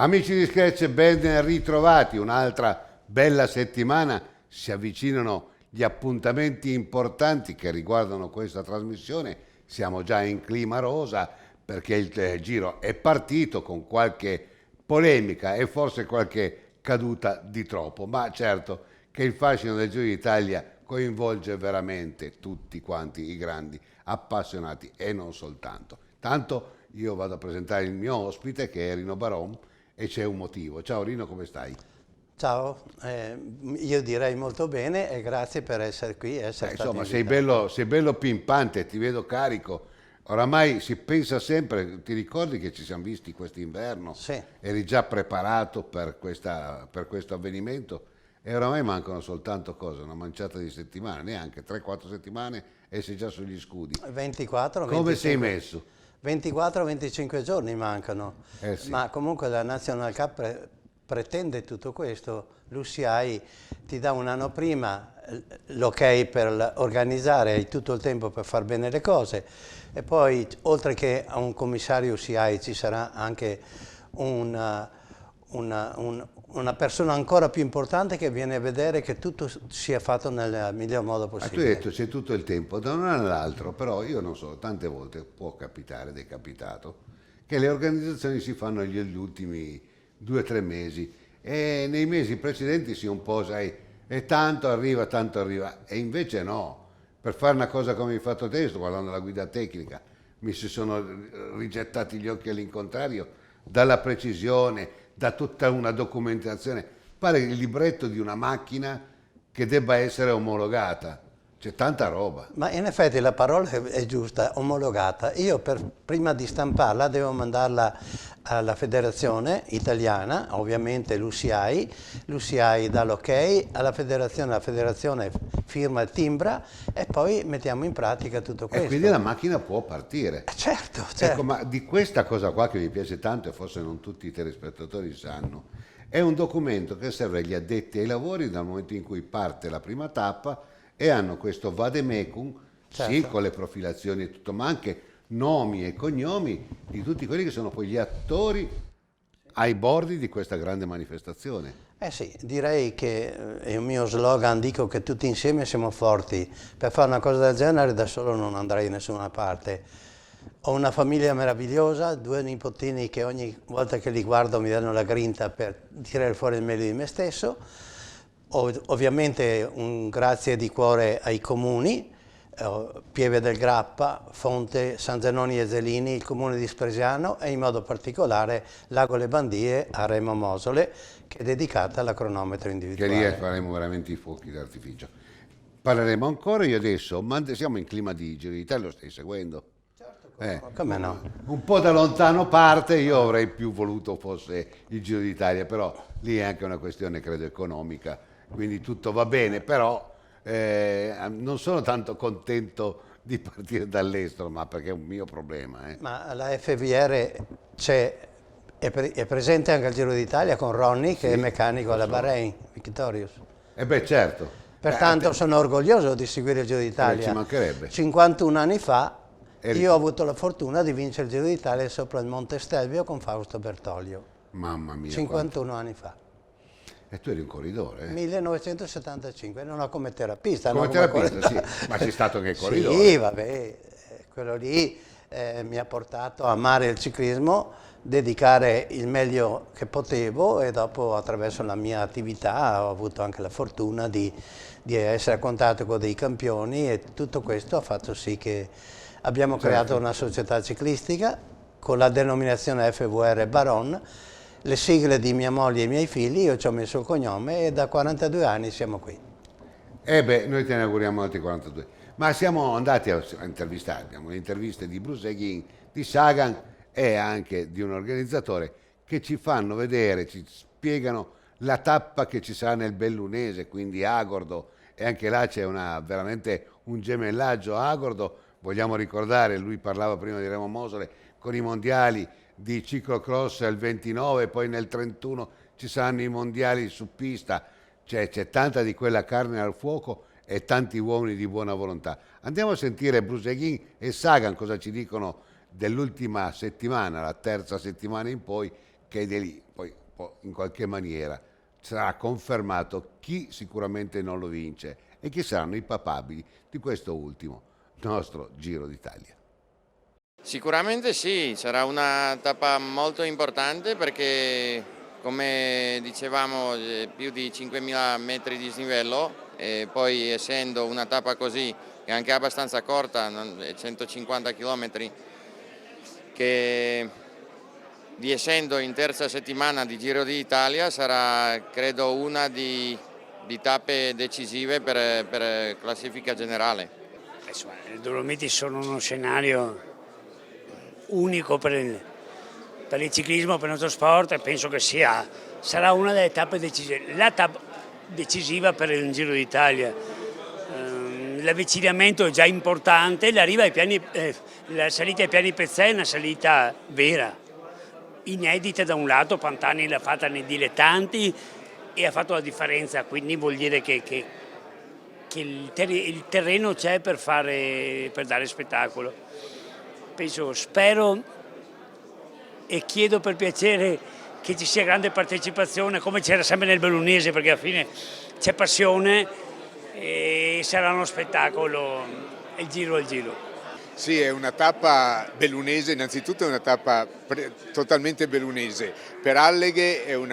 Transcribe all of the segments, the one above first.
Amici di Scratch, ben ritrovati, un'altra bella settimana, si avvicinano gli appuntamenti importanti che riguardano questa trasmissione, siamo già in clima rosa perché il giro è partito con qualche polemica e forse qualche caduta di troppo, ma certo che il fascino del Giro d'Italia coinvolge veramente tutti quanti i grandi appassionati e non soltanto. Tanto io vado a presentare il mio ospite che è Rino Baron e c'è un motivo. Ciao Rino, come stai? Ciao, io direi molto bene e grazie per essere qui e essere stato Insomma, invitato. sei bello pimpante, ti vedo carico. Oramai si pensa sempre, ti ricordi che ci siamo visti quest'inverno? Sì, Eri già preparato per questo avvenimento e oramai mancano soltanto cose, una manciata di settimane, neanche 3-4 settimane e sei già sugli scudi. 24, Come sei 25, messo? 24-25 giorni mancano, Eh sì. ma comunque la National Cup pretende tutto questo. L'UCI ti dà un anno prima l'ok per organizzare, hai tutto il tempo per far bene le cose e poi oltre che a un commissario UCI ci sarà anche una, una persona ancora più importante che viene a vedere che tutto sia fatto nel miglior modo Ma tu hai detto possibile. c'è tutto il tempo da un anno all'altro, però io non so, tante volte può capitare ed è capitato che le organizzazioni si fanno gli ultimi 2 o 3 mesi e nei mesi precedenti si un po', sai, e tanto arriva, e invece no, per fare una cosa come hai fatto te, sto guardando la guida tecnica, mi si sono rigettati gli occhi all'incontrario dalla precisione, da tutta una documentazione, pare il libretto di una macchina che debba essere omologata. C'è tanta roba. Ma in effetti la parola è giusta, omologata. Io prima di stamparla devo mandarla alla federazione italiana, ovviamente l'UCI dà l'ok alla federazione, la federazione firma il timbra e poi mettiamo in pratica tutto E quindi la questo. macchina può partire. Certo, Ecco, certo. ma di questa cosa qua che mi piace tanto e forse non tutti i telespettatori sanno, è un documento che serve agli addetti ai lavori dal momento in cui parte la prima tappa e hanno questo vademecum, sì, Certo. con le profilazioni e tutto, ma anche nomi e cognomi di tutti quelli che sono poi gli attori ai bordi di questa grande manifestazione. Eh sì, direi che è un mio slogan, dico che tutti insieme siamo forti. Per fare una cosa del genere da solo non andrei da nessuna parte. Ho una famiglia meravigliosa, 2 nipotini che ogni volta che li guardo mi danno la grinta per tirare fuori il meglio di me stesso. Ovviamente un grazie di cuore ai comuni, Pieve del Grappa, Fonte, San Zenoni e Zelini, il comune di Spresiano e in modo particolare Lago Le Bandie a Remo Mosole che è dedicata alla cronometro Che lì individuale. faremo veramente i fuochi d'artificio. Parleremo ancora io adesso, ma siamo in clima di Giro d'Italia, lo stai seguendo? Come no? Un po' da lontano parte, io avrei più voluto fosse il Giro d'Italia, però lì è anche una questione, credo, economica, quindi tutto va bene, però non sono tanto contento di partire dall'estero, ma perché è un mio problema. Ma la FVR è presente anche al Giro d'Italia con Ronny che è Sì, meccanico lo alla so. Bahrain, Victorious. E beh, certo. Pertanto sono orgoglioso di seguire il Giro Ci d'Italia. mancherebbe. 51 anni fa Eri io ho tu. avuto la fortuna di vincere il Giro d'Italia sopra il Monte Stelvio con Fausto Bertoglio. Mamma mia, quanto. 51 anni fa. E tu eri un corridore, eh? 1975, non ho come terapista, no Come come terapista, sì, corridore. ma sei stato anche Sì, corridore. vabbè, quello lì mi ha portato a amare il ciclismo, dedicare il meglio che potevo e dopo attraverso la mia attività ho avuto anche la fortuna di essere a contatto con dei campioni e tutto questo ha fatto sì che abbiamo creato Certo. una società ciclistica con la denominazione FVR Baron, le sigle di mia moglie e i miei figli, io ci ho messo il cognome e da 42 anni siamo qui. E beh, noi te ne auguriamo altri 42. Ma siamo andati a intervistare, abbiamo le interviste di Bruce Eghin, di Sagan e anche di un organizzatore che ci fanno vedere, ci spiegano la tappa che ci sarà nel Bellunese, quindi Agordo, e anche là c'è veramente un gemellaggio a Agordo. Vogliamo ricordare, lui parlava prima di Remo Mosole, con i mondiali di ciclocross al 29, poi nel 31 ci saranno i mondiali su pista, c'è tanta di quella carne al fuoco e tanti uomini di buona volontà. Andiamo a sentire Bruce Eghin e Sagan cosa ci dicono dell'ultima settimana, la terza settimana in poi, che di lì poi in qualche maniera sarà confermato chi sicuramente non lo vince e chi saranno i papabili di questo ultimo nostro Giro d'Italia. Sicuramente sì, sarà una tappa molto importante perché, come dicevamo, più di 5.000 metri di dislivello e poi essendo una tappa così, che è anche abbastanza corta, 150 km, che di essendo in terza settimana di Giro d'Italia sarà credo una di tappe decisive per classifica generale. Insomma, le Dolomiti sono uno scenario unico per il ciclismo, per il nostro sport, e penso che sarà una delle tappe decisive, la tappa decisiva per il Giro d'Italia. L'avvicinamento è già importante, la salita ai piani Pezzè è una salita vera, inedita da un lato. Pantani l'ha fatta nei dilettanti e ha fatto la differenza, quindi vuol dire che il terreno c'è per dare spettacolo. Spero e chiedo per piacere che ci sia grande partecipazione, come c'era sempre nel bellunese, perché alla fine c'è passione e sarà uno spettacolo il giro. Sì, è una tappa bellunese, innanzitutto è una tappa totalmente bellunese. Per Alleghe è un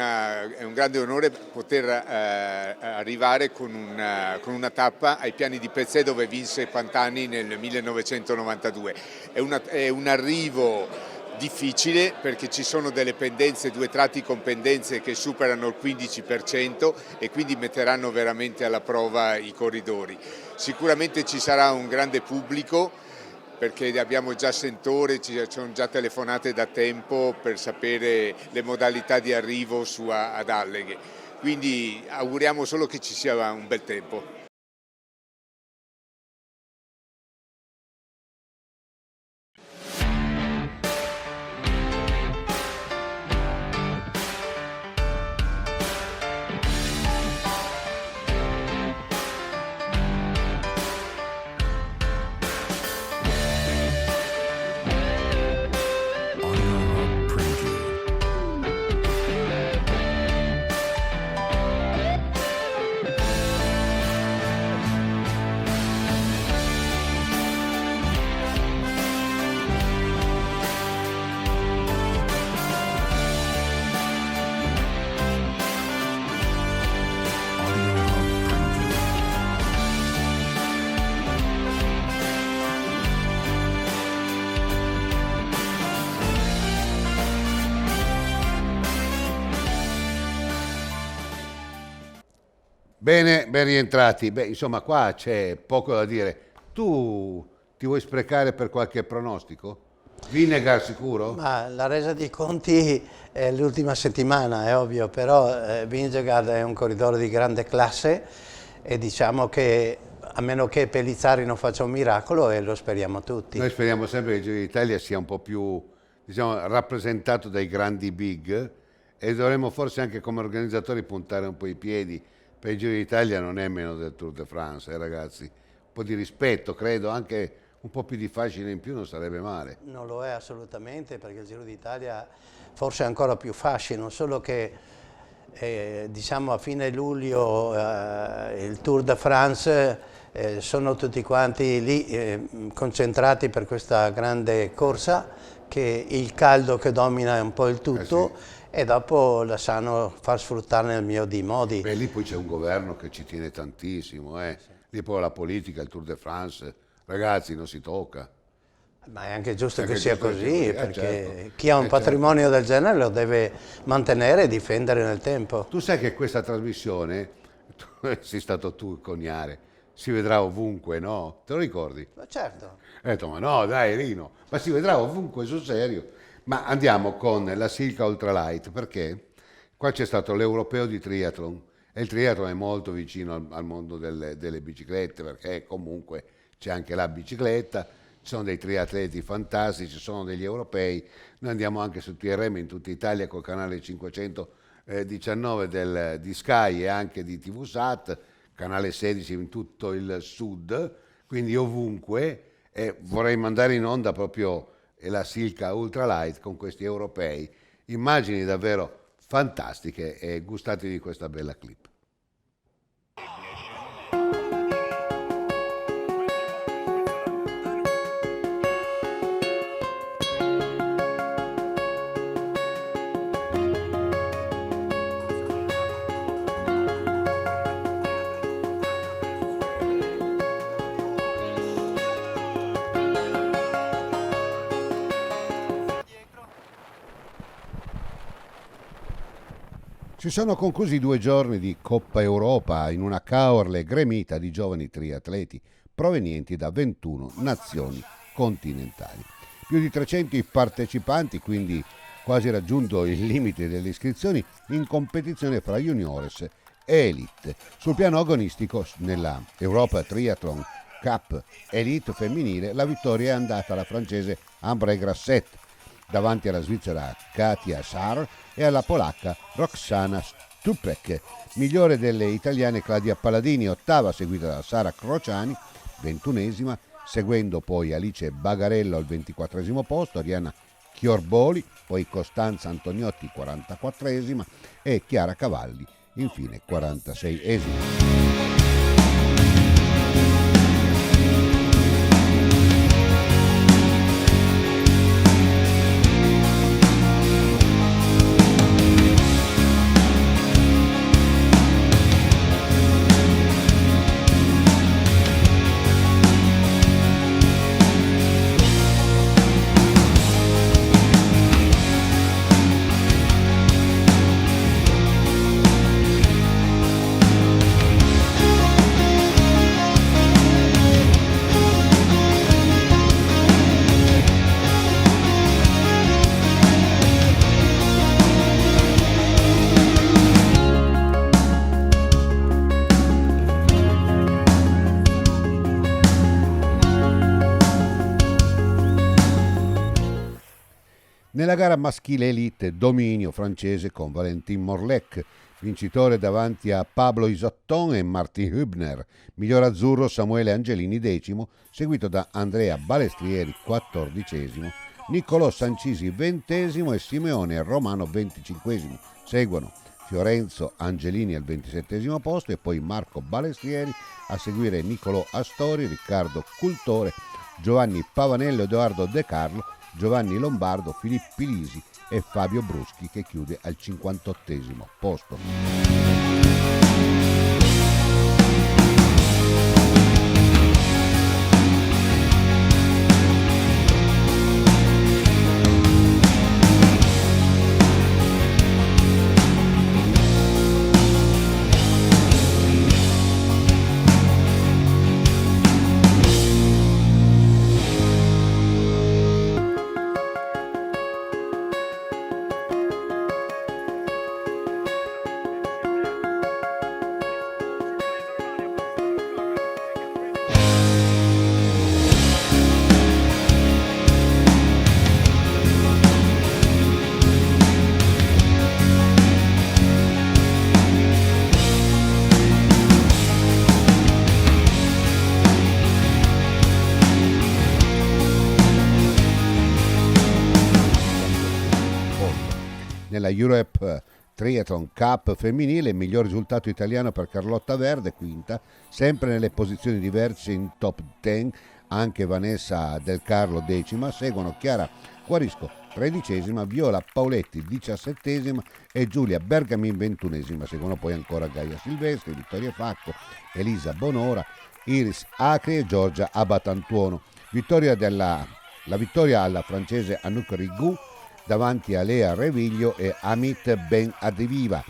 grande onore poter arrivare con una tappa ai piani di Pezzè dove vinse Pantani nel 1992. È un arrivo difficile perché ci sono delle pendenze, 2 tratti con pendenze che superano il 15% e quindi metteranno veramente alla prova i corridori. Sicuramente ci sarà un grande pubblico, perché abbiamo già sentore, ci sono già telefonate da tempo per sapere le modalità di arrivo ad Alleghe, quindi auguriamo solo che ci sia un bel tempo. Bene, ben rientrati. Beh, insomma, qua c'è poco da dire. Tu ti vuoi sprecare per qualche pronostico? Vinegar sicuro? Ma la resa dei conti è l'ultima settimana, è ovvio, però Vingegaard è un corridore di grande classe e diciamo che a meno che Pellizzari non faccia un miracolo, e lo speriamo tutti. Noi speriamo sempre che il Giro d'Italia sia un po' più, diciamo, rappresentato dai grandi big e dovremmo forse anche come organizzatori puntare un po' i piedi, per il Giro d'Italia non è meno del Tour de France, ragazzi. Un po' di rispetto, credo, anche un po' più di fascino in più non sarebbe male. Non lo è assolutamente, perché il Giro d'Italia forse ha ancora più fascino, solo che diciamo a fine luglio il Tour de France sono tutti quanti lì concentrati per questa grande corsa, che il caldo che domina è un po' il tutto, Sì. E dopo la sanno far sfruttare nel mio di modi. Beh, lì poi c'è un governo che ci tiene tantissimo, Sì. Lì poi la politica, il Tour de France, ragazzi, non si tocca. Ma è anche giusto È che anche sia giusto che così, sia così, perché certo. chi ha un Certo. patrimonio del genere lo deve mantenere e difendere nel tempo. Tu sai che questa trasmissione, sei stato tu il coniare, si vedrà ovunque, no? Te lo ricordi? Ma certo. Ho detto, ma no, dai Rino, ma si vedrà ovunque, sul serio. Ma andiamo con la Silca Ultralight, perché qua c'è stato l'Europeo di Triathlon, e il triathlon è molto vicino al mondo delle biciclette, perché comunque c'è anche la bicicletta, ci sono dei triatleti fantastici, ci sono degli europei, noi andiamo anche su TRM in tutta Italia col canale 519 di Sky e anche di TVSAT, canale 16 in tutto il sud, quindi ovunque, e vorrei mandare in onda proprio la Silca Ultralight con questi europei immagini davvero fantastiche e gustatevi questa bella clip. Si sono conclusi 2 giorni di Coppa Europa in una Caorle gremita di giovani triatleti provenienti da 21 nazioni continentali. Più di 300 i partecipanti, quindi quasi raggiunto il limite delle iscrizioni in competizione fra juniores e elite. Sul piano agonistico, nella Europa Triathlon Cup Elite femminile, la vittoria è andata alla francese Ambre Grasset, davanti alla svizzera Katia Saar e alla polacca Roxana Stupek. Migliore delle italiane Claudia Palladini, ottava, seguita da Sara Crociani, 21esima, seguendo poi Alice Bagarello al 24esimo posto, Arianna Chiorboli, poi Costanza Antoniotti 44esima e Chiara Cavalli infine 46esima. Nella gara maschile elite, dominio francese con Valentin Morlec, vincitore davanti a Pablo Isotton e Martin Hübner, miglior azzurro Samuele Angelini decimo, seguito da Andrea Balestrieri 14esimo, Niccolò Sancisi 20esimo e Simeone Romano 25esimo. Seguono Fiorenzo Angelini al 27esimo posto e poi Marco Balestrieri, a seguire Niccolò Astori, Riccardo Cultore, Giovanni Pavanello, Edoardo De Carlo, Giovanni Lombardo, Filippi Lisi e Fabio Bruschi, che chiude al 58esimo posto. Nella Europe Triathlon Cup femminile, il miglior risultato italiano per Carlotta Verde, quinta, sempre nelle posizioni diverse in top 10, anche Vanessa Del Carlo decima, seguono Chiara Guarisco 13esima, Viola Pauletti 17esima e Giulia Bergamin 21esima, seguono poi ancora Gaia Silvestri, Vittoria Facco, Elisa Bonora, Iris Acri e Giorgia Abatantuono. La vittoria alla francese Anouk Rigoux davanti a Lea Reviglio e Amit Ben Adiviva.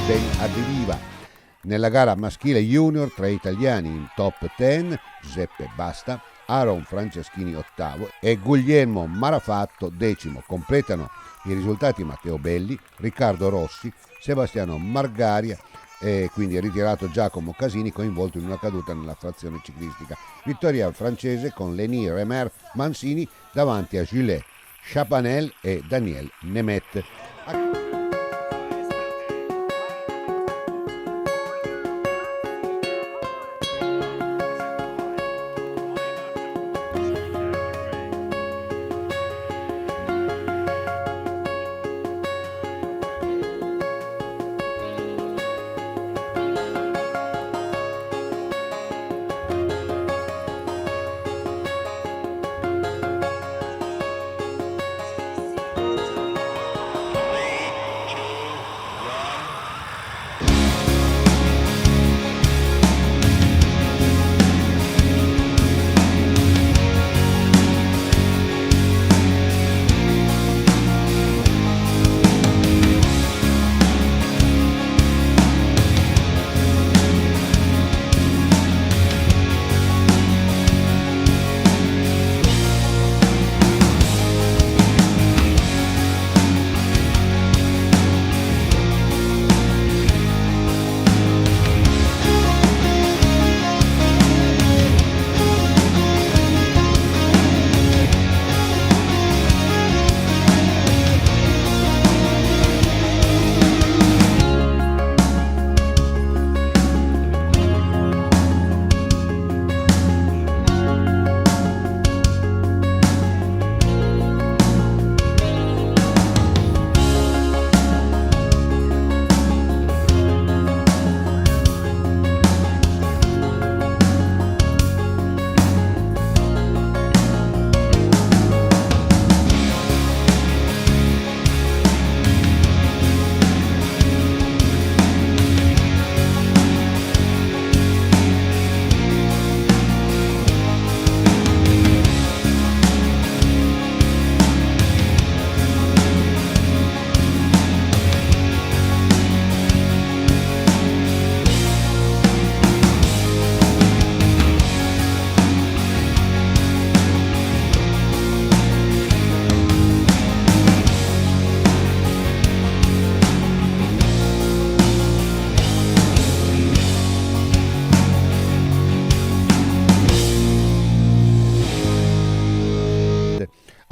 ben aderiva. Nella gara maschile junior, 3 italiani in top 10, Giuseppe Basta, Aaron Franceschini ottavo e Guglielmo Marafatto decimo. Completano i risultati Matteo Belli, Riccardo Rossi, Sebastiano Margaria e quindi è ritirato Giacomo Casini, coinvolto in una caduta nella frazione ciclistica. Vittoria francese con Lenny Remer Mancini davanti a Gilles Chapanel e Daniel Nemet.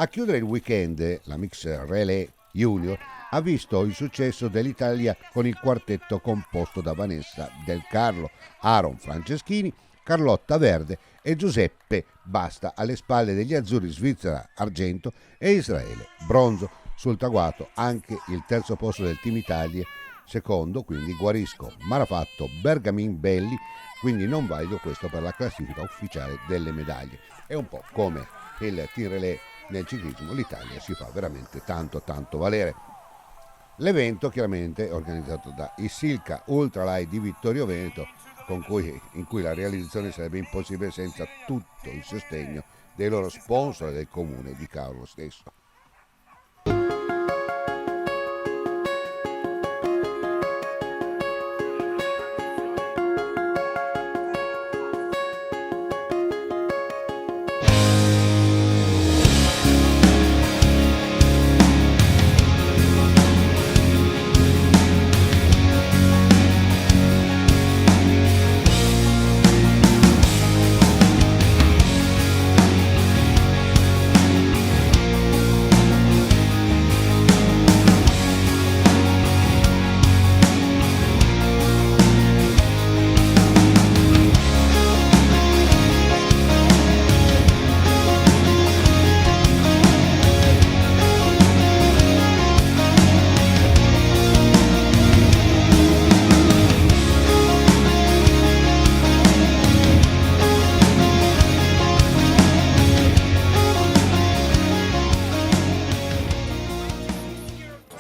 A chiudere il weekend, la Mix Relay Junior ha visto il successo dell'Italia con il quartetto composto da Vanessa Del Carlo, Aaron Franceschini, Carlotta Verde e Giuseppe Basta, alle spalle degli azzurri Svizzera argento e Israele bronzo. Sul traguardo anche il terzo posto del Team Italia, secondo quindi Guarisco, Marafatto, Bergamin, Belli, quindi non valido questo per la classifica ufficiale delle medaglie. È un po' come il Team Relay nel ciclismo, l'Italia si fa veramente tanto valere. L'evento chiaramente è organizzato da Isilca Ultralight di Vittorio Veneto, in cui la realizzazione sarebbe impossibile senza tutto il sostegno dei loro sponsor e del comune di Cavolo stesso.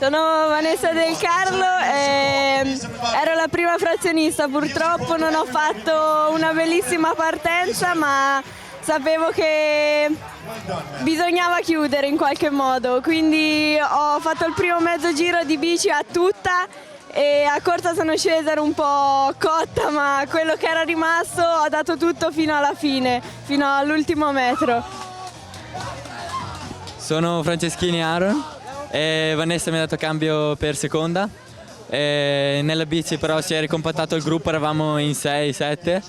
Sono Vanessa Del Carlo e ero la prima frazionista, purtroppo non ho fatto una bellissima partenza, ma sapevo che bisognava chiudere in qualche modo, quindi ho fatto il primo mezzo giro di bici a tutta e a corsa sono scesa, ero un po' cotta, ma quello che era rimasto ho dato tutto fino alla fine, fino all'ultimo metro. Sono Franceschini Aaron e Vanessa mi ha dato cambio per seconda. Nella bici però si è ricompattato il gruppo, eravamo in 6-7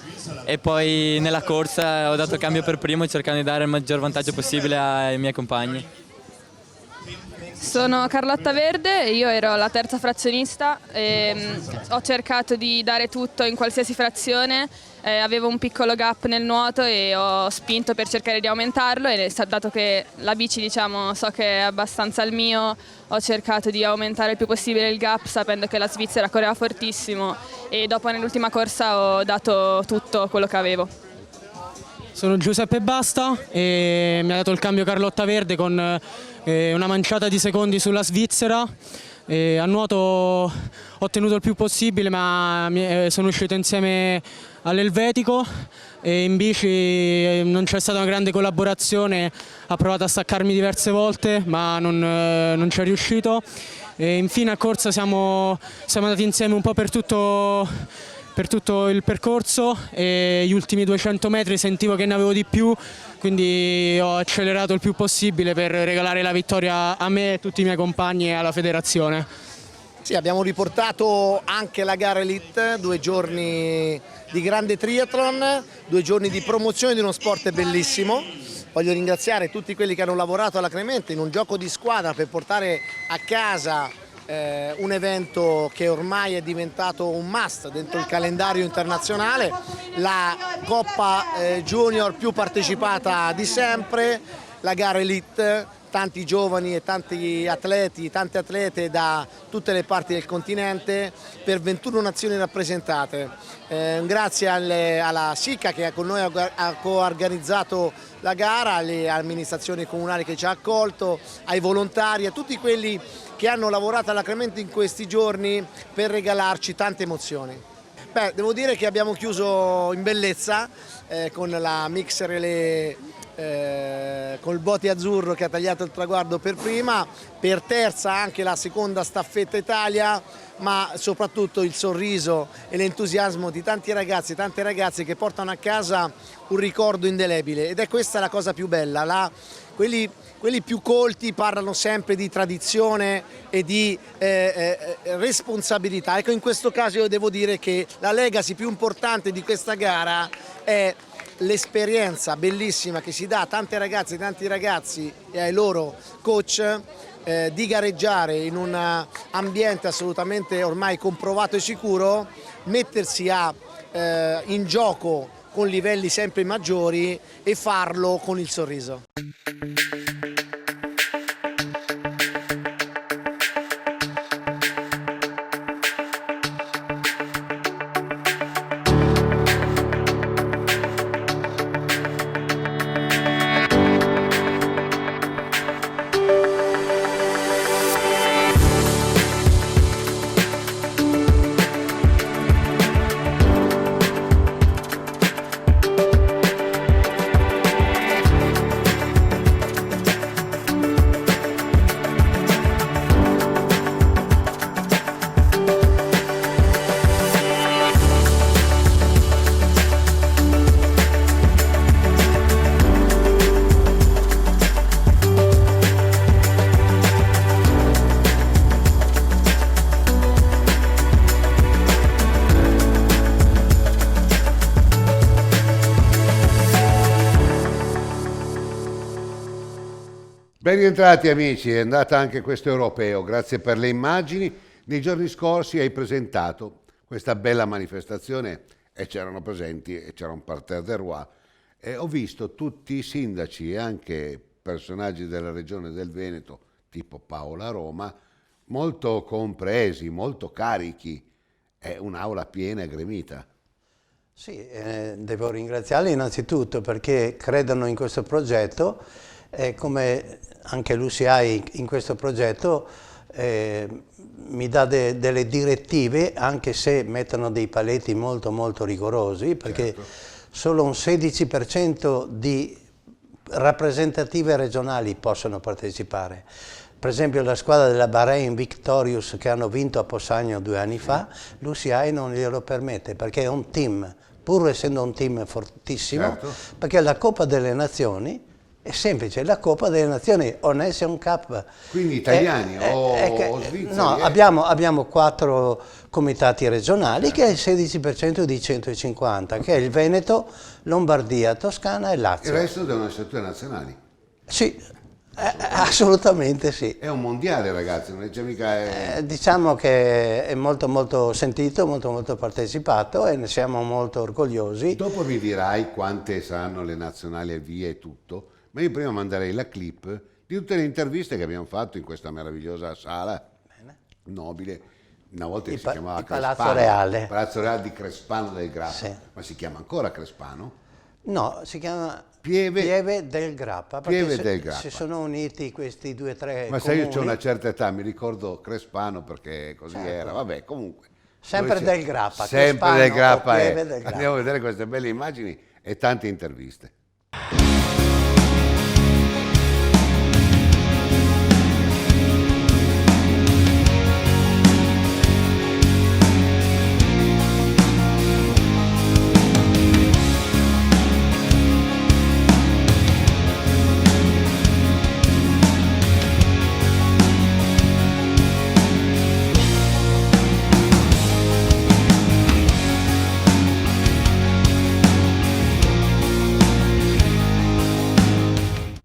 e poi nella corsa ho dato cambio per primo cercando di dare il maggior vantaggio possibile ai miei compagni. Sono Carlotta Verde, io ero la terza frazionista e ho cercato di dare tutto in qualsiasi frazione, avevo un piccolo gap nel nuoto e ho spinto per cercare di aumentarlo e dato che la bici diciamo so che è abbastanza il mio, ho cercato di aumentare il più possibile il gap sapendo che la Svizzera correva fortissimo e dopo nell'ultima corsa ho dato tutto quello che avevo. Sono Giuseppe Basta e mi ha dato il cambio Carlotta Verde con una manciata di secondi sulla Svizzera. A nuoto ho ottenuto il più possibile, ma sono uscito insieme all'Elvetico e in bici non c'è stata una grande collaborazione, ha provato a staccarmi diverse volte ma non ci è riuscito. E infine a corsa siamo andati insieme un po' per tutto il percorso e gli ultimi 200 metri sentivo che ne avevo di più, quindi ho accelerato il più possibile per regalare la vittoria a me, a tutti i miei compagni e alla federazione. Sì, abbiamo riportato anche la gara Elite, 2 giorni di grande triathlon, 2 giorni di promozione di uno sport bellissimo. Voglio ringraziare tutti quelli che hanno lavorato alla Clemente in un gioco di squadra per portare a casa un evento che ormai è diventato un must dentro il calendario internazionale, la Coppa Junior più partecipata di sempre, la gara Elite, tanti giovani e tanti atleti, tante atlete da tutte le parti del continente per 21 nazioni rappresentate. Grazie alla SICA che con noi ha coorganizzato la gara, alle amministrazioni comunali che ci ha accolto, ai volontari, a tutti quelli che hanno lavorato alla Clemente in questi giorni per regalarci tante emozioni. Beh, devo dire che abbiamo chiuso in bellezza con la mixer e col Boti Azzurro che ha tagliato il traguardo per prima, per terza anche la seconda staffetta Italia, ma soprattutto il sorriso e l'entusiasmo di tanti ragazzi e tante ragazze che portano a casa un ricordo indelebile ed è questa la cosa più bella. Quelli più colti parlano sempre di tradizione e di responsabilità. Ecco, in questo caso io devo dire che la legacy più importante di questa gara è l'esperienza bellissima che si dà a tante ragazze e tanti ragazzi e ai loro coach di gareggiare in un ambiente assolutamente ormai comprovato e sicuro, mettersi in gioco con livelli sempre maggiori e farlo con il sorriso. Ben rientrati amici, è andata anche questo europeo, grazie per le immagini. Nei giorni scorsi hai presentato questa bella manifestazione e c'erano presenti e c'era un parterre del Roi. E ho visto tutti i sindaci e anche personaggi della regione del Veneto, tipo Paola Roma, molto compresi, molto carichi. È un'aula piena e gremita. Sì, devo ringraziarli innanzitutto perché credono in questo progetto e come anche l'UCI in questo progetto mi dà delle direttive, anche se mettono dei paletti molto rigorosi, perché solo un 16% di rappresentative regionali possono partecipare. Per esempio la squadra della Bahrain Victorious che hanno vinto a Possagno 2 anni fa, l'UCI non glielo permette perché è un team, pur essendo un team fortissimo, certo. Perché la Coppa delle Nazioni è semplice, la Coppa delle Nazioni o Nation Cup. Quindi italiani o svizzeri? No, abbiamo 4 comitati regionali che è il 16% di 150, che è il Veneto, Lombardia, Toscana e Lazio. Il resto devono essere tutte nazionali. Sì, assolutamente sì. È un mondiale, ragazzi, non c'è mica... Diciamo che è molto molto sentito, molto molto partecipato e ne siamo molto orgogliosi. Dopo mi dirai quante saranno le nazionali e via e tutto, ma io prima manderei la clip di tutte le interviste che abbiamo fatto in questa meravigliosa sala nobile. Una volta si chiamava Palazzo Crespano, Reale. Palazzo Reale di Crespano del Grappa, Sì. ma si chiama ancora Crespano? No, si chiama Pieve del Grappa, Pieve perché del Grappa. si sono uniti questi 2 o 3 Ma sai, io ho comuni. una certa età, mi ricordo Crespano perché così Certo. era, vabbè, comunque. Sempre Dove del Grappa, sempre Crespano del o Grappa Pieve è. del Grappa. Andiamo a vedere queste belle immagini e tante interviste.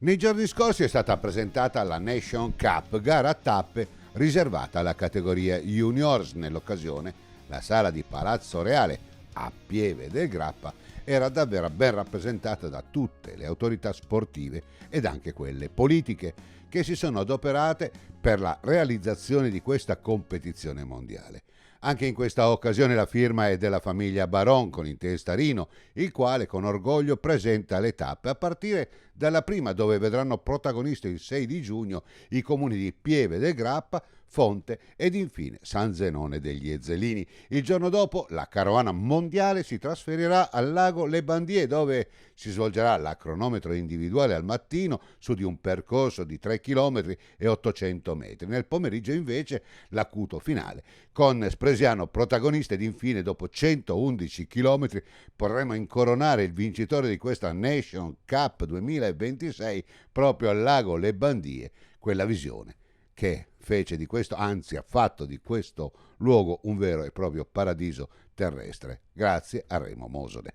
Nei giorni scorsi è stata presentata la Nation Cup, gara a tappe riservata alla categoria Juniors. Nell'occasione, la sala di Palazzo Reale a Pieve del Grappa era davvero ben rappresentata da tutte le autorità sportive ed anche quelle politiche che si sono adoperate per la realizzazione di questa competizione mondiale. Anche in questa occasione la firma è della famiglia Baron con in testa Rino, il quale con orgoglio presenta le tappe a partire dalla prima, dove vedranno protagoniste il 6 di giugno i comuni di Pieve del Grappa, Fonte ed infine San Zenone degli Ezzelini. Il giorno dopo la carovana mondiale si trasferirà al lago Le Bandie, dove si svolgerà la cronometro individuale al mattino su di un percorso di 3 km e 800 metri. Nel pomeriggio invece l'acuto finale con Spresiano protagonista ed infine dopo 111 km potremo incoronare il vincitore di questa Nation Cup 2026 proprio al lago Le Bandie, quella visione che fece di questo, anzi ha fatto di questo luogo un vero e proprio paradiso terrestre, grazie a Remo Mosode.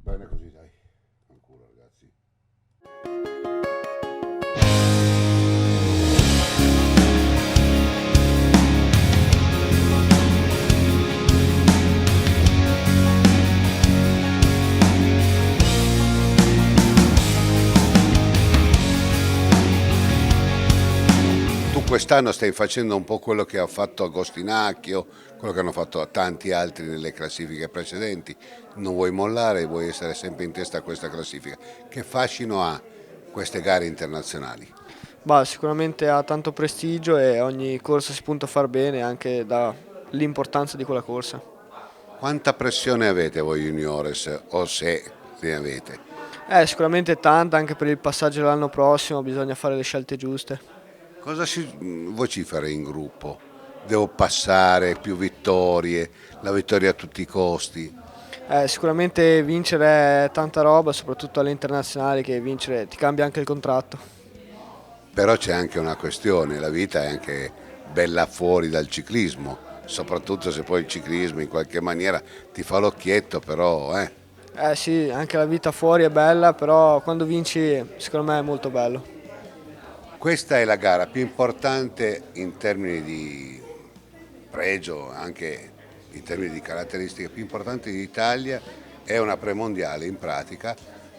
Bene così, dai. Ancora, ragazzi. Quest'anno stai facendo un po' quello che ha fatto Agostinacchio, quello che hanno fatto tanti altri nelle classifiche precedenti. Non vuoi mollare, vuoi essere sempre in testa a questa classifica. Che fascino ha queste gare internazionali? Bah, sicuramente ha tanto prestigio e ogni corsa si punta a far bene anche dall'importanza di quella corsa. Quanta pressione avete voi juniores, o se ne avete? Sicuramente tanta, anche per il passaggio l'anno prossimo bisogna fare le scelte giuste. Cosa si vocifera in gruppo? Devo passare, più vittorie, la vittoria a tutti i costi? Sicuramente vincere è tanta roba, soprattutto alle internazionali, che vincere ti cambia anche il contratto. Però c'è anche una questione, la vita è anche bella fuori dal ciclismo, soprattutto se poi il ciclismo in qualche maniera ti fa l'occhietto, però... Sì, anche la vita fuori è bella, però quando vinci secondo me è molto bello. Questa è la gara più importante in termini di pregio, anche in termini di caratteristiche più importanti d'Italia, è una premondiale in pratica,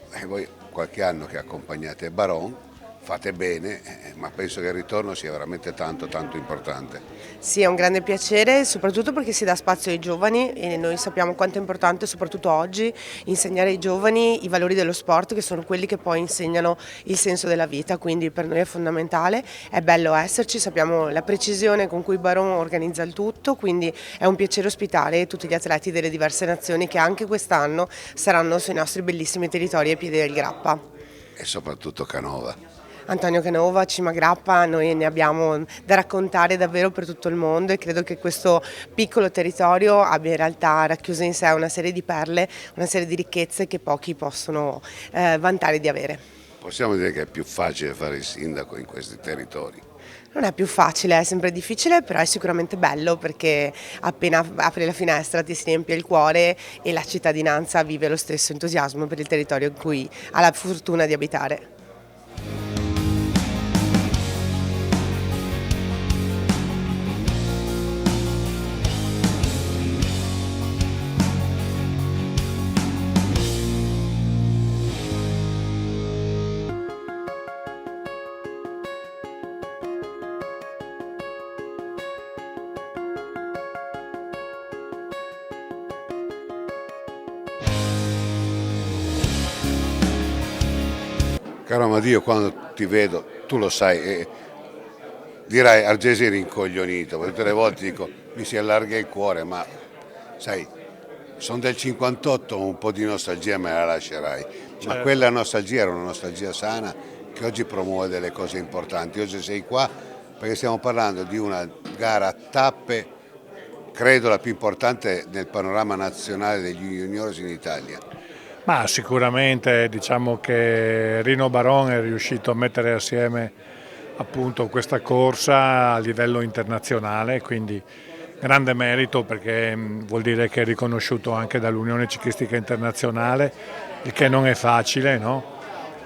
e voi qualche anno che accompagnate Baron, fate bene, ma penso che il ritorno sia veramente tanto importante. Sì, è un grande piacere, soprattutto perché si dà spazio ai giovani e noi sappiamo quanto è importante, soprattutto oggi, insegnare ai giovani i valori dello sport, che sono quelli che poi insegnano il senso della vita, quindi per noi è fondamentale, è bello esserci, sappiamo la precisione con cui Baron organizza il tutto, quindi è un piacere ospitare tutti gli atleti delle diverse nazioni che anche quest'anno saranno sui nostri bellissimi territori ai piedi del Grappa. E soprattutto Canova. Antonio Canova, Cima Grappa, noi ne abbiamo da raccontare davvero per tutto il mondo e credo che questo piccolo territorio abbia in realtà racchiuso in sé una serie di perle, una serie di ricchezze che pochi possono vantare di avere. Possiamo dire che è più facile fare il sindaco in questi territori? Non è più facile, è sempre difficile, però è sicuramente bello perché appena apri la finestra ti si riempie il cuore e la cittadinanza vive lo stesso entusiasmo per il territorio in cui ha la fortuna di abitare. Caro Amadio, quando ti vedo, tu lo sai, dirai Argesi è rincoglionito, perché tutte le volte dico mi si allarga il cuore, ma sai, sono del 58, un po' di nostalgia me la lascerai, ma quella nostalgia era una nostalgia sana che oggi promuove delle cose importanti. Oggi sei qua perché stiamo parlando di una gara a tappe, credo la più importante nel panorama nazionale degli juniores in Italia. Ma sicuramente diciamo che Rino Baron è riuscito a mettere assieme appunto questa corsa a livello internazionale, quindi grande merito perché vuol dire che è riconosciuto anche dall'Unione Ciclistica Internazionale, il che non è facile, no?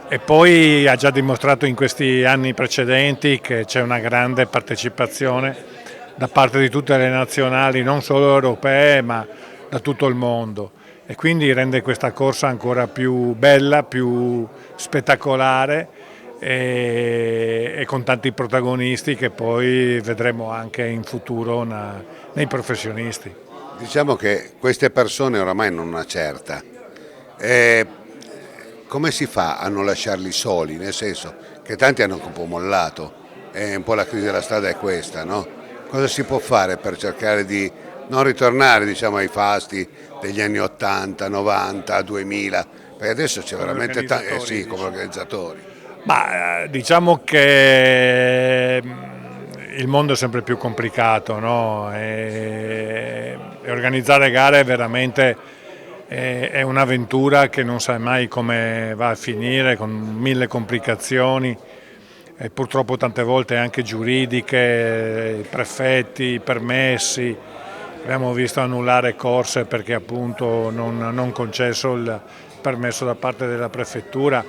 E poi ha già dimostrato in questi anni precedenti che c'è una grande partecipazione da parte di tutte le nazionali, non solo europee ma da tutto il mondo. E quindi rende questa corsa ancora più bella, più spettacolare e con tanti protagonisti che poi vedremo anche in futuro nei professionisti. Diciamo che queste persone oramai hanno una certa. Come si fa a non lasciarli soli? Nel senso che tanti hanno un po' mollato, un po' la crisi della strada è questa, no? Cosa si può fare per cercare di non ritornare, diciamo, ai fasti degli anni 80, 90, 2000, perché adesso c'è veramente tanto, sì, come organizzatori. Ma diciamo che il mondo è sempre più complicato, no? E organizzare gare veramente è un'avventura che non sai mai come va a finire, con 1000 complicazioni e purtroppo tante volte anche giuridiche, i prefetti, i permessi. Abbiamo visto annullare corse perché appunto non concesso il permesso da parte della prefettura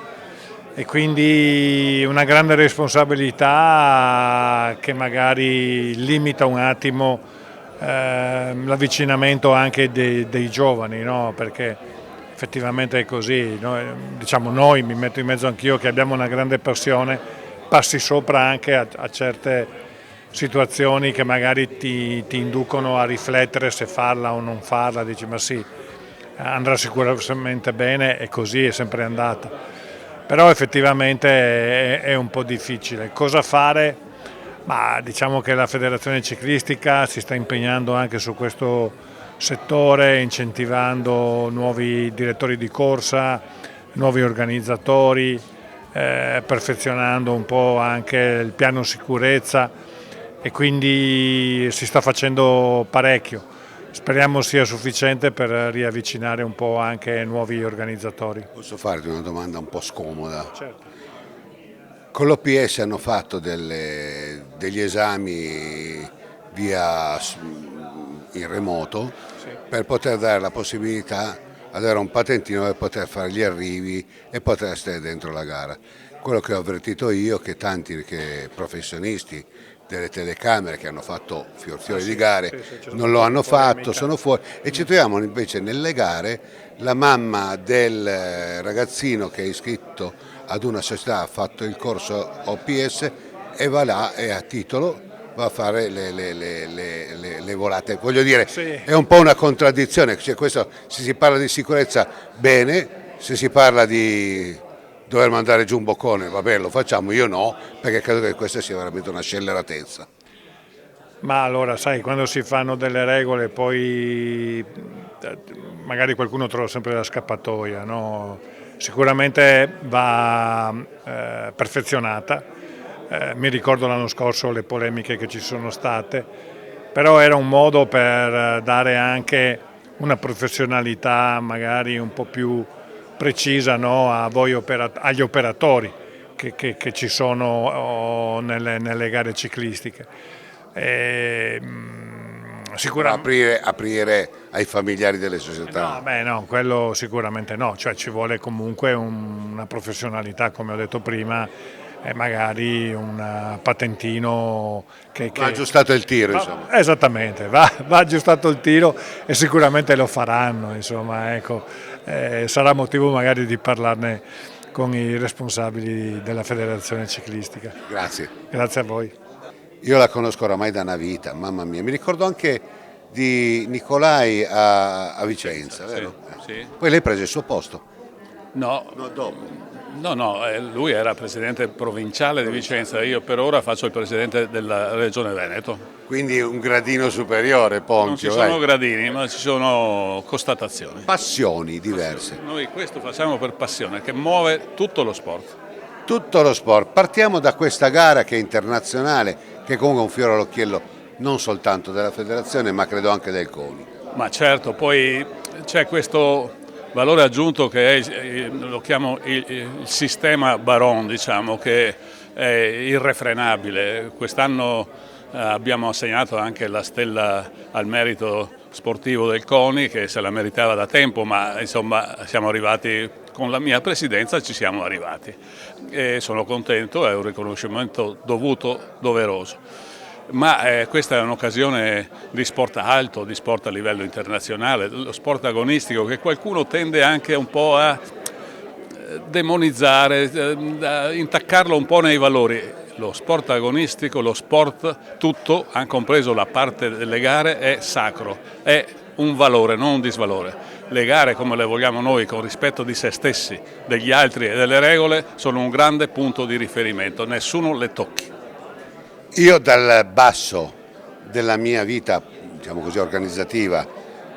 e quindi una grande responsabilità che magari limita un attimo l'avvicinamento anche dei giovani, no? Perché effettivamente è così, noi, mi metto in mezzo anch'io che abbiamo una grande passione, passi sopra anche a certe situazioni che magari ti inducono a riflettere se farla o non farla, dici ma sì, andrà sicuramente bene e così è sempre andata, però effettivamente è un po' difficile. Cosa fare? Ma diciamo che la federazione ciclistica si sta impegnando anche su questo settore, incentivando nuovi direttori di corsa, nuovi organizzatori, perfezionando un po' anche il piano sicurezza e quindi si sta facendo parecchio. Speriamo sia sufficiente per riavvicinare un po' anche nuovi organizzatori. Posso farti una domanda un po' scomoda? Certo. Con l'OPS hanno fatto degli esami via in remoto, sì, per poter dare la possibilità ad avere un patentino per poter fare gli arrivi e poter stare dentro la gara. Quello che ho avvertito io è che tanti professionisti delle telecamere che hanno fatto fior di gare non lo hanno fatto, sono fuori e ci troviamo invece nelle gare la mamma del ragazzino che è iscritto ad una società, ha fatto il corso OPS e va là e a titolo va a fare le volate. Voglio dire, è un po' una contraddizione, cioè questo, se si parla di sicurezza bene, se si parla di dover mandare giù un boccone, vabbè, lo facciamo, io no, perché credo che questa sia veramente una scelleratezza. Ma allora, sai, quando si fanno delle regole poi magari qualcuno trova sempre la scappatoia, no? Sicuramente va perfezionata. Mi ricordo l'anno scorso le polemiche che ci sono state, però era un modo per dare anche una professionalità magari un po' più precisa, no, a voi agli operatori che ci sono nelle gare ciclistiche. Sicuramente aprire ai familiari delle società. No, quello sicuramente no, cioè ci vuole comunque una professionalità, come ho detto prima, e magari un patentino che va aggiustato il tiro, insomma. Esattamente, va aggiustato il tiro e sicuramente lo faranno, insomma, ecco. Sarà motivo magari di parlarne con i responsabili della federazione ciclistica. Grazie. Grazie a voi. Io la conosco oramai da una vita, mamma mia, mi ricordo anche di Nicolai a Vicenza, vero? Sì. Poi lei prese il suo posto. No, dopo. No, lui era presidente provinciale di Vicenza, io per ora faccio il presidente della regione Veneto. Quindi un gradino superiore, Ponchio. Non ci sono gradini, ma ci sono constatazioni. Passioni diverse. Noi questo facciamo per passione, che muove tutto lo sport. Tutto lo sport. Partiamo da questa gara che è internazionale, che comunque è un fiore all'occhiello non soltanto della federazione, ma credo anche del CONI. Ma certo, poi c'è questo valore aggiunto che è, lo chiamo il sistema Baron, diciamo, che è irrefrenabile. Quest'anno abbiamo assegnato anche la stella al merito sportivo del CONI, che se la meritava da tempo, ma insomma siamo arrivati, con la mia presidenza ci siamo arrivati e sono contento, è un riconoscimento dovuto, doveroso. Ma questa è un'occasione di sport alto, di sport a livello internazionale, lo sport agonistico che qualcuno tende anche un po' a demonizzare, a intaccarlo un po' nei valori. Lo sport agonistico, lo sport tutto, anche compreso la parte delle gare, è sacro, è un valore, non un disvalore. Le gare come le vogliamo noi, con rispetto di se stessi, degli altri e delle regole, sono un grande punto di riferimento, nessuno le tocchi. Io dal basso della mia vita, diciamo così, organizzativa,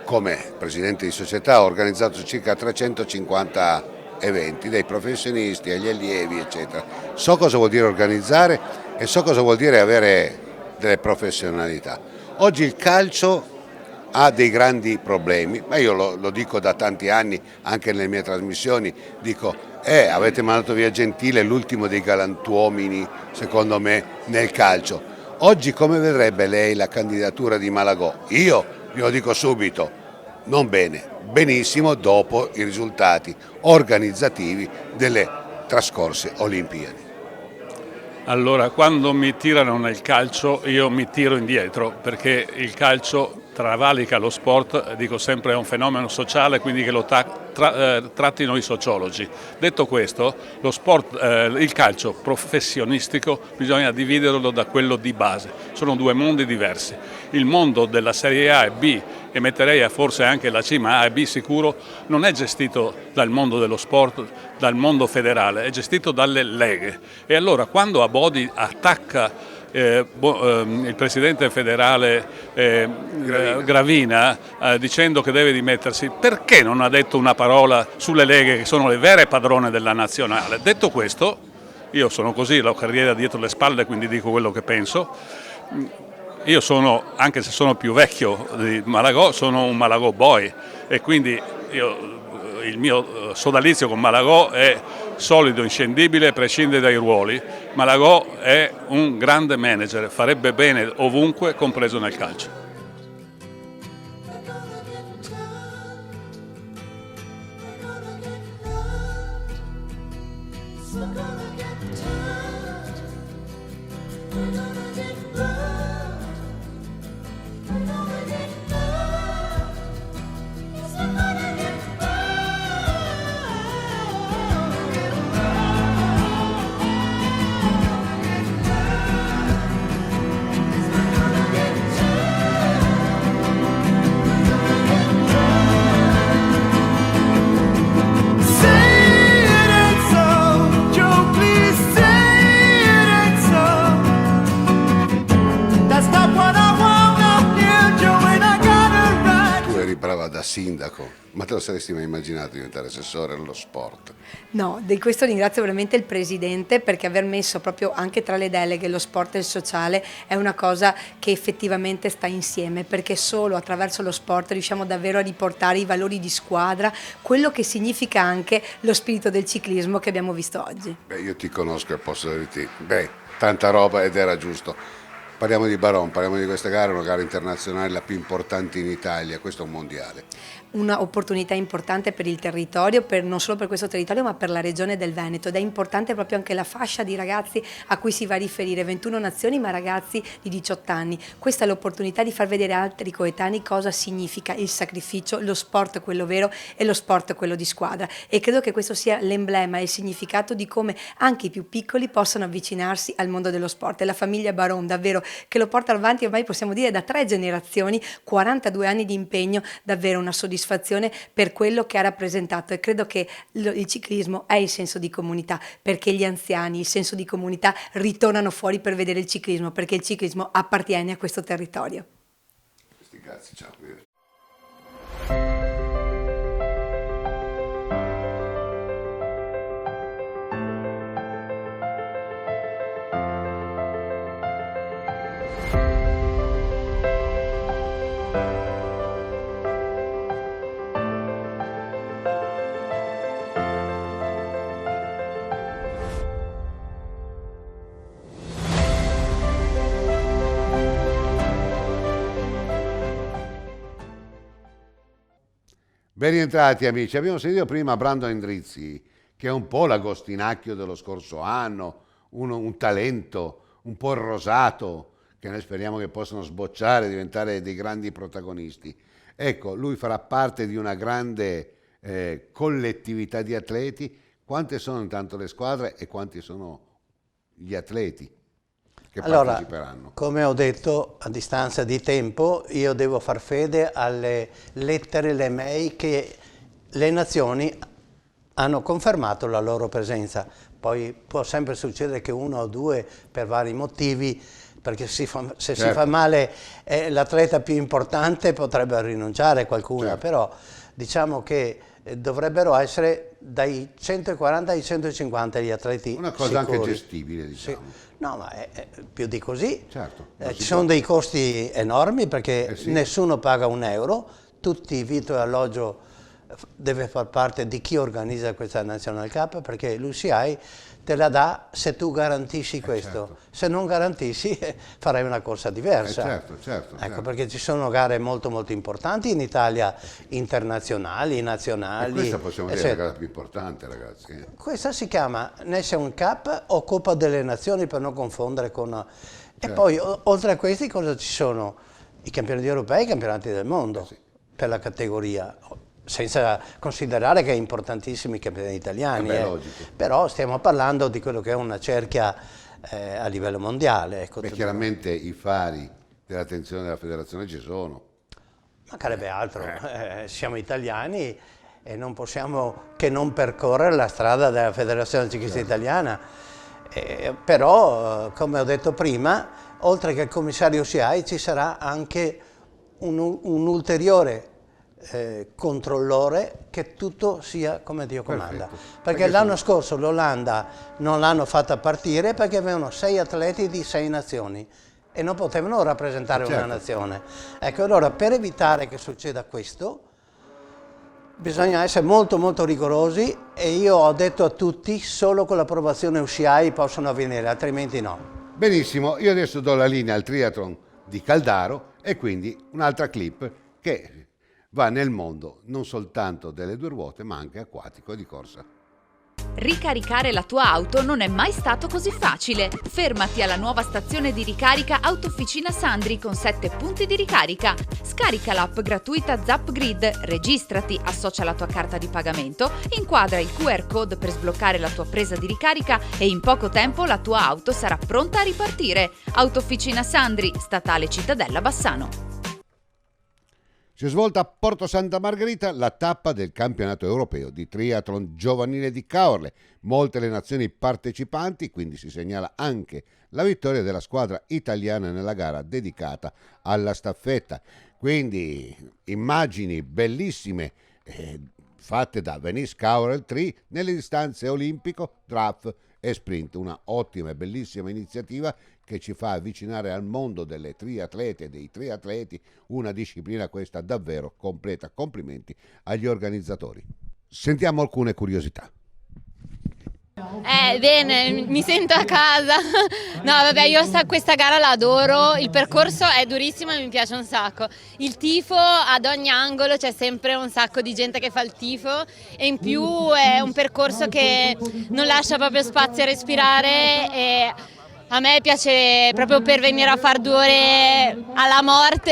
come presidente di società, ho organizzato circa 350 eventi, dai professionisti agli allievi, eccetera. So cosa vuol dire organizzare e so cosa vuol dire avere delle professionalità. Oggi il calcio ha dei grandi problemi, ma io lo dico da tanti anni, anche nelle mie trasmissioni, dico avete mandato via Gentile, l'ultimo dei galantuomini secondo me nel calcio. Oggi come vedrebbe lei la candidatura di Malagò? Io glielo dico subito, non bene, benissimo dopo i risultati organizzativi delle trascorse Olimpiadi. Allora, quando mi tirano nel calcio io mi tiro indietro, perché il calcio travalica lo sport, dico sempre è un fenomeno sociale, quindi che lo trattino i sociologi. Detto questo, lo sport, il calcio professionistico bisogna dividerlo da quello di base, sono due mondi diversi. Il mondo della Serie A e B, e metterei forse anche la C, ma A e B sicuro, non è gestito dal mondo dello sport, dal mondo federale, è gestito dalle leghe. E allora quando Abodi attacca il presidente federale Gravina dicendo che deve dimettersi, perché non ha detto una parola sulle leghe che sono le vere padrone della nazionale? Detto questo, io sono così, l'ho carriera dietro le spalle, quindi dico quello che penso. Io sono, anche se sono più vecchio di Malagò, sono un Malagò boy e quindi il mio sodalizio con Malagò è solido, inscendibile, prescinde dai ruoli. Malagò è un grande manager, farebbe bene ovunque, compreso nel calcio. brava da sindaco, ma te lo saresti mai immaginato di diventare assessore allo sport? No, di questo ringrazio veramente il Presidente, perché aver messo proprio anche tra le deleghe lo sport e il sociale è una cosa che effettivamente sta insieme, perché solo attraverso lo sport riusciamo davvero a riportare i valori di squadra, quello che significa anche lo spirito del ciclismo che abbiamo visto oggi. Beh, io ti conosco e posso dirti, tanta roba ed era giusto. Parliamo di Baron, parliamo di questa gara, una gara internazionale, la più importante in Italia, questo è un mondiale. Una opportunità importante per il territorio, non solo per questo territorio ma per la regione del Veneto, ed è importante proprio anche la fascia di ragazzi a cui si va a riferire, 21 nazioni ma ragazzi di 18 anni. Questa è l'opportunità di far vedere a altri coetanei cosa significa il sacrificio, lo sport quello vero e lo sport quello di squadra, e credo che questo sia l'emblema e il significato di come anche i più piccoli possano avvicinarsi al mondo dello sport. E la famiglia Baron davvero che lo porta avanti, ormai possiamo dire da 3 generazioni, 42 anni di impegno, davvero una soddisfazione per quello che ha rappresentato, e credo che il ciclismo è il senso di comunità, perché gli anziani, il senso di comunità ritornano fuori per vedere il ciclismo, perché il ciclismo appartiene a questo territorio. Grazie, ciao. Ben rientrati amici, abbiamo sentito prima Brandon Endrizzi, che è un po' l'Agostinacchio dello scorso anno, un talento un po' rosato, che noi speriamo che possano sbocciare e diventare dei grandi protagonisti. Ecco, lui farà parte di una grande collettività di atleti. Quante sono intanto le squadre e quanti sono gli atleti che parteciperanno? Come ho detto, a distanza di tempo io devo far fede alle lettere, le mail che le nazioni hanno confermato la loro presenza. Poi può sempre succedere che uno o due, per vari motivi, perché se si fa male l'atleta più importante, potrebbe rinunciare qualcuno, però diciamo che dovrebbero essere dai 140 ai 150 gli atleti una cosa sicuri. Anche gestibile, diciamo. Sì. No, ma è più di così. Certo, ci sono dei costi enormi, perché nessuno paga un euro, tutti vitto e alloggio deve far parte di chi organizza questa National Cup, perché l'UCI te la dà se tu garantisci questo. Certo. Se non garantisci farai una corsa diversa. Certo. Perché ci sono gare molto molto importanti in Italia, internazionali, nazionali. E questa possiamo dire la gara più importante, ragazzi. Questa si chiama Nation Cup o Coppa delle Nazioni, per non confondere con... E poi oltre a questi cosa ci sono? I campionati europei e i campionati del mondo per la categoria. Senza considerare che è importantissimi i campionati italiani, però stiamo parlando di quello che è una cerchia a livello mondiale. Ecco, chiaramente i fari dell'attenzione della federazione ci sono. Mancherebbe altro, siamo italiani e non possiamo che non percorrere la strada della Federazione Ciclista Italiana, però come ho detto prima, oltre che il commissario UCI ci sarà anche un ulteriore controllore, che tutto sia come Dio comanda. Perché l'anno scorso l'Olanda non l'hanno fatta partire perché avevano 6 atleti di 6 nazioni e non potevano rappresentare una nazione. Ecco, allora per evitare che succeda questo bisogna essere molto molto rigorosi, e io ho detto a tutti solo con l'approvazione UCI possono avvenire, altrimenti no. Benissimo, io adesso do la linea al triathlon di Caldaro e quindi un'altra clip che va nel mondo non soltanto delle 2 ruote ma anche acquatico e di corsa. Ricaricare la tua auto non è mai stato così facile. Fermati alla nuova stazione di ricarica Autofficina Sandri con 7 punti di ricarica. Scarica l'app gratuita Zapgrid, registrati, associa la tua carta di pagamento, inquadra il QR code per sbloccare la tua presa di ricarica e in poco tempo la tua auto sarà pronta a ripartire. Autofficina Sandri, statale Cittadella Bassano. Si è svolta a Porto Santa Margherita la tappa del campionato europeo di triathlon giovanile di Caorle. Molte le nazioni partecipanti, quindi si segnala anche la vittoria della squadra italiana nella gara dedicata alla staffetta. Quindi immagini bellissime fatte da Venice Caorle 3 nelle distanze olimpico, draft e sprint. Una ottima e bellissima iniziativa che ci fa avvicinare al mondo delle triatlete e dei triatleti, una disciplina questa davvero completa. Complimenti agli organizzatori. Sentiamo alcune curiosità. Bene, mi sento a casa. No, vabbè, io questa gara la adoro, il percorso è durissimo e mi piace un sacco. Il tifo ad ogni angolo, c'è sempre un sacco di gente che fa il tifo e in più è un percorso che non lascia proprio spazio a respirare e a me piace proprio per venire a fare 2 ore alla morte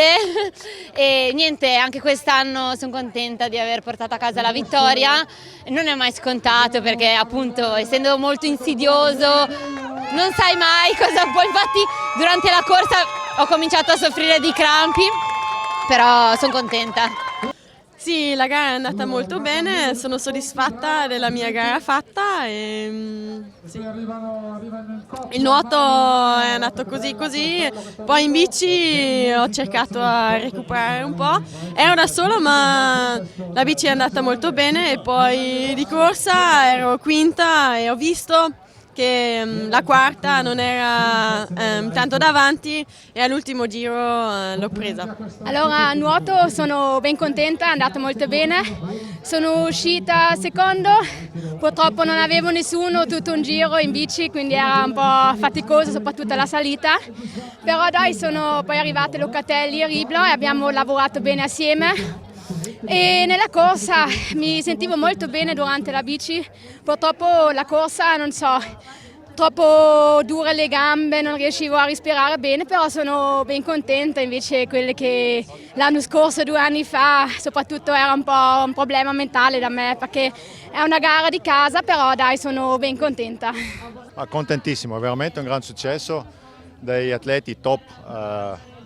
e niente, anche quest'anno sono contenta di aver portato a casa la vittoria. Non è mai scontato perché appunto essendo molto insidioso non sai mai cosa puoi, infatti durante la corsa ho cominciato a soffrire di crampi, però sono contenta. Sì, la gara è andata molto bene, sono soddisfatta della mia gara fatta e sì. Il nuoto è andato così, poi in bici ho cercato di recuperare un po', ero da sola ma la bici è andata molto bene e poi di corsa ero quinta e ho visto che la quarta non era tanto davanti e all'ultimo giro l'ho presa. Allora, a nuoto sono ben contenta, è andata molto bene. Sono uscita secondo, purtroppo non avevo nessuno tutto un giro in bici, quindi era un po' faticoso, soprattutto la salita. Però dai, sono poi arrivate Locatelli e Riblo e abbiamo lavorato bene assieme. E nella corsa mi sentivo molto bene durante la bici, purtroppo la corsa non so, troppo dure le gambe, non riuscivo a respirare bene, però sono ben contenta, invece quelle che l'anno scorso, 2 anni fa, soprattutto era un po' un problema mentale da me perché è una gara di casa, però dai, sono ben contenta. Contentissimo, è veramente un gran successo, degli atleti top,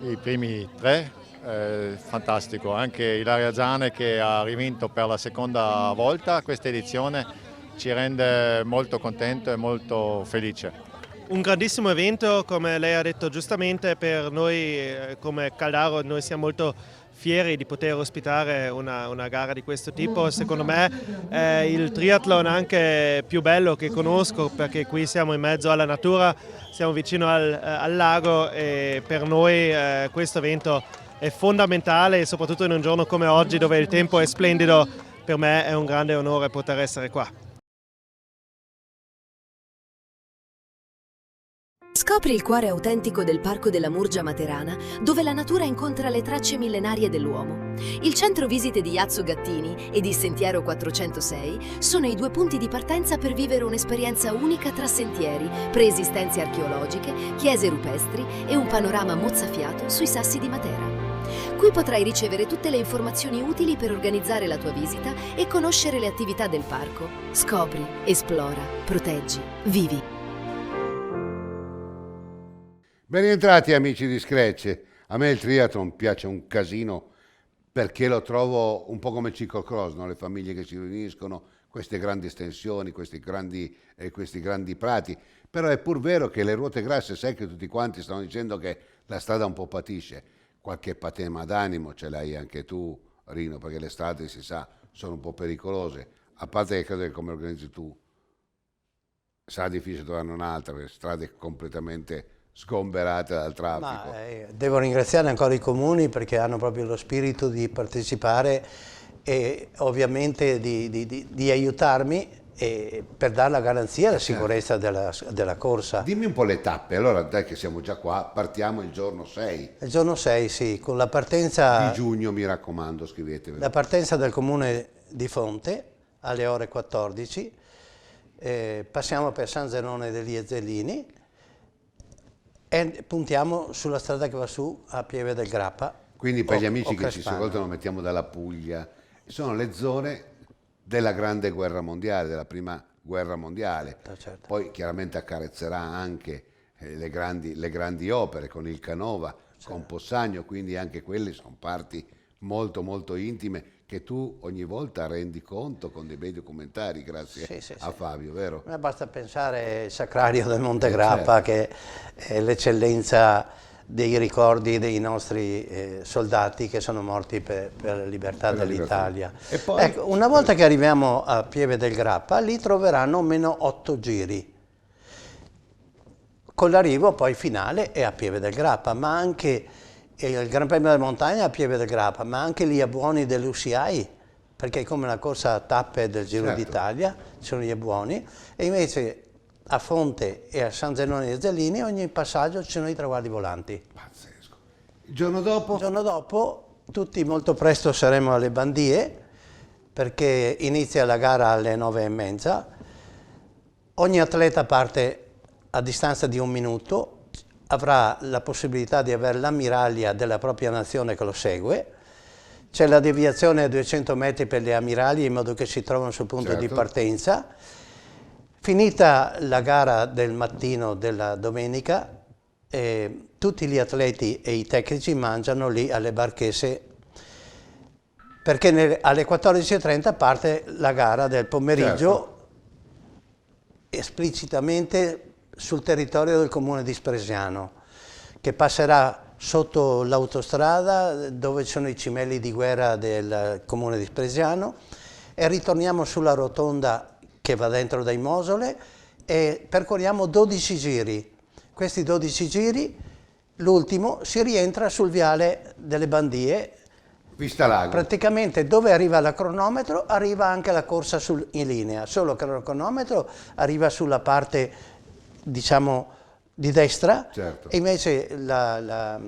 i primi 3. Fantastico, anche Ilaria Zane che ha rivinto per la seconda volta questa edizione ci rende molto contento e molto felice. Un grandissimo evento, come lei ha detto giustamente, per noi come Caldaro noi siamo molto fieri di poter ospitare una gara di questo tipo. Secondo me è il triathlon anche più bello che conosco perché qui siamo in mezzo alla natura, siamo vicino al lago e per noi questo evento è fondamentale, soprattutto in un giorno come oggi dove il tempo è splendido. Per me è un grande onore poter essere qua. Scopri il cuore autentico del Parco della Murgia Materana, dove la natura incontra le tracce millenarie dell'uomo. Il centro visite di Iazzo Gattini ed il Sentiero 406 sono i 2 punti di partenza per vivere un'esperienza unica tra sentieri, preesistenze archeologiche, chiese rupestri e un panorama mozzafiato sui sassi di Matera. Qui potrai ricevere tutte le informazioni utili per organizzare la tua visita e conoscere le attività del parco. Scopri, esplora, proteggi, vivi. Ben rientrati amici di Scratch. A me il triathlon piace un casino perché lo trovo un po' come il ciclocross, no? Le famiglie che si riuniscono, queste grandi estensioni, questi grandi prati. Però è pur vero che le ruote grasse, sai che tutti quanti stanno dicendo che la strada un po' patisce. Qualche patema d'animo ce l'hai anche tu, Rino, perché le strade, si sa, sono un po' pericolose. A parte che credo che come organizzi tu sarà difficile trovare un'altra, perché strade completamente sgomberate dal traffico. Devo ringraziare ancora i comuni perché hanno proprio lo spirito di partecipare e ovviamente di aiutarmi per dare la garanzia e la sicurezza della corsa. Dimmi un po' le tappe, allora dai che siamo già qua, partiamo il giorno 6. Il giorno 6, sì, con la partenza... Di giugno, mi raccomando, scrivetevelo. La partenza del comune di Fonte alle ore 14, passiamo per San Zenone degli Ezzellini e puntiamo sulla strada che va su a Pieve del Grappa. Quindi per gli amici che ci ascoltano, mettiamo dalla Puglia, sono le zone della grande guerra mondiale, della prima guerra mondiale. Certo. Poi chiaramente accarezzerà anche le grandi opere con il Canova, con Possagno, quindi anche quelle sono parti molto molto intime che tu ogni volta rendi conto con dei bei documentari grazie a Fabio, vero? Basta pensare al Sacrario del Monte Grappa, che è l'eccellenza dei ricordi dei nostri soldati che sono morti per la libertà dell'Italia. E poi, ecco, una volta che arriviamo a Pieve del Grappa, lì troveranno meno 8 giri. Con l'arrivo poi finale è a Pieve del Grappa, ma anche il Gran Premio della Montagna a Pieve del Grappa, ma anche gli abbuoni dell'UCI, perché è come la corsa a tappe del Giro d'Italia, ci sono gli abbuoni, e invece a Fonte e a San Zenone di Zellini ogni passaggio ci sono i traguardi volanti. Pazzesco. Il giorno dopo? Il giorno dopo tutti molto presto saremo alle Bandie, perché inizia la gara alle 9:30, ogni atleta parte a distanza di 1 minuto, avrà la possibilità di avere l'ammiraglia della propria nazione che lo segue, c'è la deviazione a 200 metri per le ammiragli in modo che si trovano sul punto di partenza. Finita la gara del mattino della domenica, tutti gli atleti e i tecnici mangiano lì alle Barchese, perché alle 14:30 parte la gara del pomeriggio, esplicitamente sul territorio del comune di Spresiano, che passerà sotto l'autostrada dove ci sono i cimeli di guerra del comune di Spresiano, e ritorniamo sulla rotonda che va dentro dai Mosole e percorriamo 12 giri. Questi 12 giri, l'ultimo, si rientra sul viale delle Bandie. Vista Lago. Praticamente dove arriva la cronometro arriva anche la corsa in linea, solo che il cronometro arriva sulla parte, diciamo, di destra, e invece la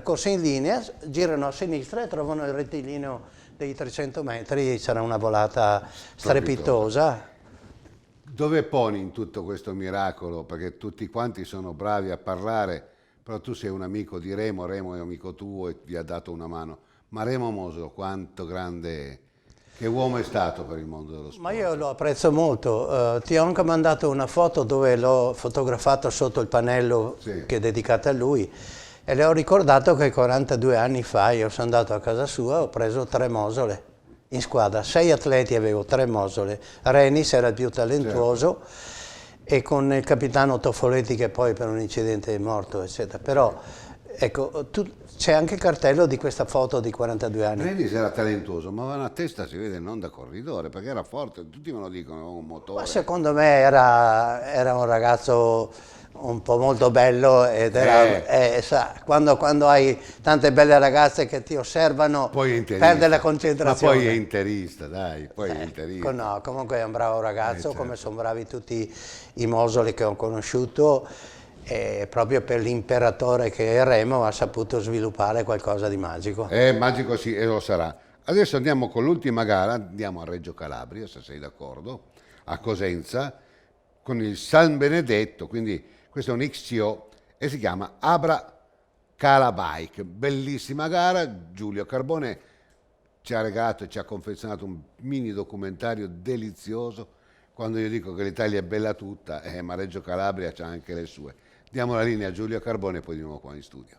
corsa in linea girano a sinistra e trovano il rettilineo dei 300 metri, sarà una volata strepitosa. Dove poni in tutto questo miracolo? Perché tutti quanti sono bravi a parlare, però tu sei un amico di Remo, Remo è amico tuo e vi ha dato una mano. Ma Remo Mosolo, quanto grande è, che uomo è stato per il mondo dello sport? Ma io lo apprezzo molto, ti ho anche mandato una foto dove l'ho fotografato sotto il pannello che è dedicato a lui, e le ho ricordato che 42 anni fa io sono andato a casa sua e ho preso 3 Mosole in squadra, 6 atleti avevo, 3 Mosole, Renis era il più talentuoso e con il capitano Toffoletti che poi per un incidente è morto, eccetera. Però ecco, c'è anche il cartello di questa foto di 42 anni. Renis era talentuoso, ma aveva una testa, si vede, non da corridore, perché era forte, tutti me lo dicono, un motore. Ma secondo me era un ragazzo un po' molto bello, ed era, quando hai tante belle ragazze che ti osservano, perde la concentrazione. Ma poi è interista, dai, poi è interista. No, comunque è un bravo ragazzo, come sono bravi tutti i Mosoli che ho conosciuto, e proprio per l'imperatore che è Remo ha saputo sviluppare qualcosa di magico. Magico sì, e lo sarà. Adesso andiamo con l'ultima gara, andiamo a Reggio Calabria, se sei d'accordo, a Cosenza, con il San Benedetto, quindi questo è un XCO e si chiama Abra Calabike. Bellissima gara, Giulio Carbone ci ha regalato e ci ha confezionato un mini documentario delizioso. Quando io dico che l'Italia è bella tutta, ma Reggio Calabria c'ha anche le sue. Diamo la linea a Giulio Carbone e poi di nuovo qua in studio.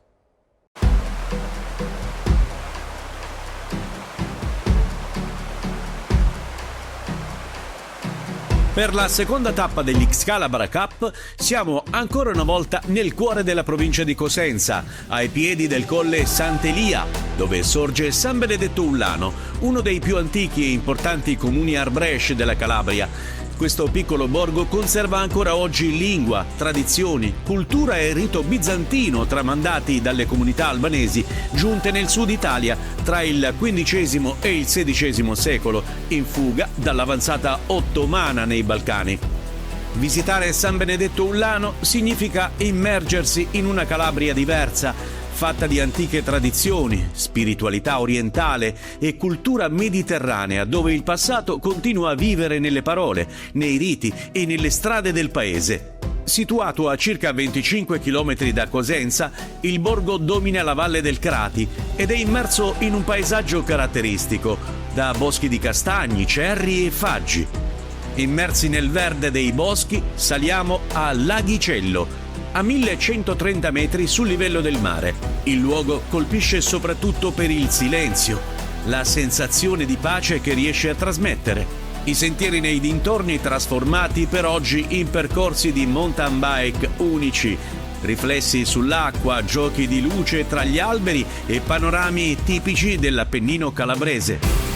Per la seconda tappa dell'Excalabra Cup siamo ancora una volta nel cuore della provincia di Cosenza, ai piedi del colle Sant'Elia, dove sorge San Benedetto Ullano, uno dei più antichi e importanti comuni arbresci della Calabria. Questo piccolo borgo conserva ancora oggi lingua, tradizioni, cultura e rito bizantino tramandati dalle comunità albanesi giunte nel sud Italia tra il XV e il XVI secolo, in fuga dall'avanzata ottomana nei Balcani. Visitare San Benedetto Ullano significa immergersi in una Calabria diversa, fatta di antiche tradizioni, spiritualità orientale e cultura mediterranea, dove il passato continua a vivere nelle parole, nei riti e nelle strade del paese. Situato a circa 25 km da Cosenza, il borgo domina la valle del Crati ed è immerso in un paesaggio caratteristico, da boschi di castagni, cerri e faggi. Immersi nel verde dei boschi, saliamo a Laghicello, a 1130 metri sul livello del mare. Il luogo colpisce soprattutto per il silenzio, la sensazione di pace che riesce a trasmettere. I sentieri nei dintorni trasformati per oggi in percorsi di mountain bike unici, riflessi sull'acqua, giochi di luce tra gli alberi e panorami tipici dell'Appennino calabrese.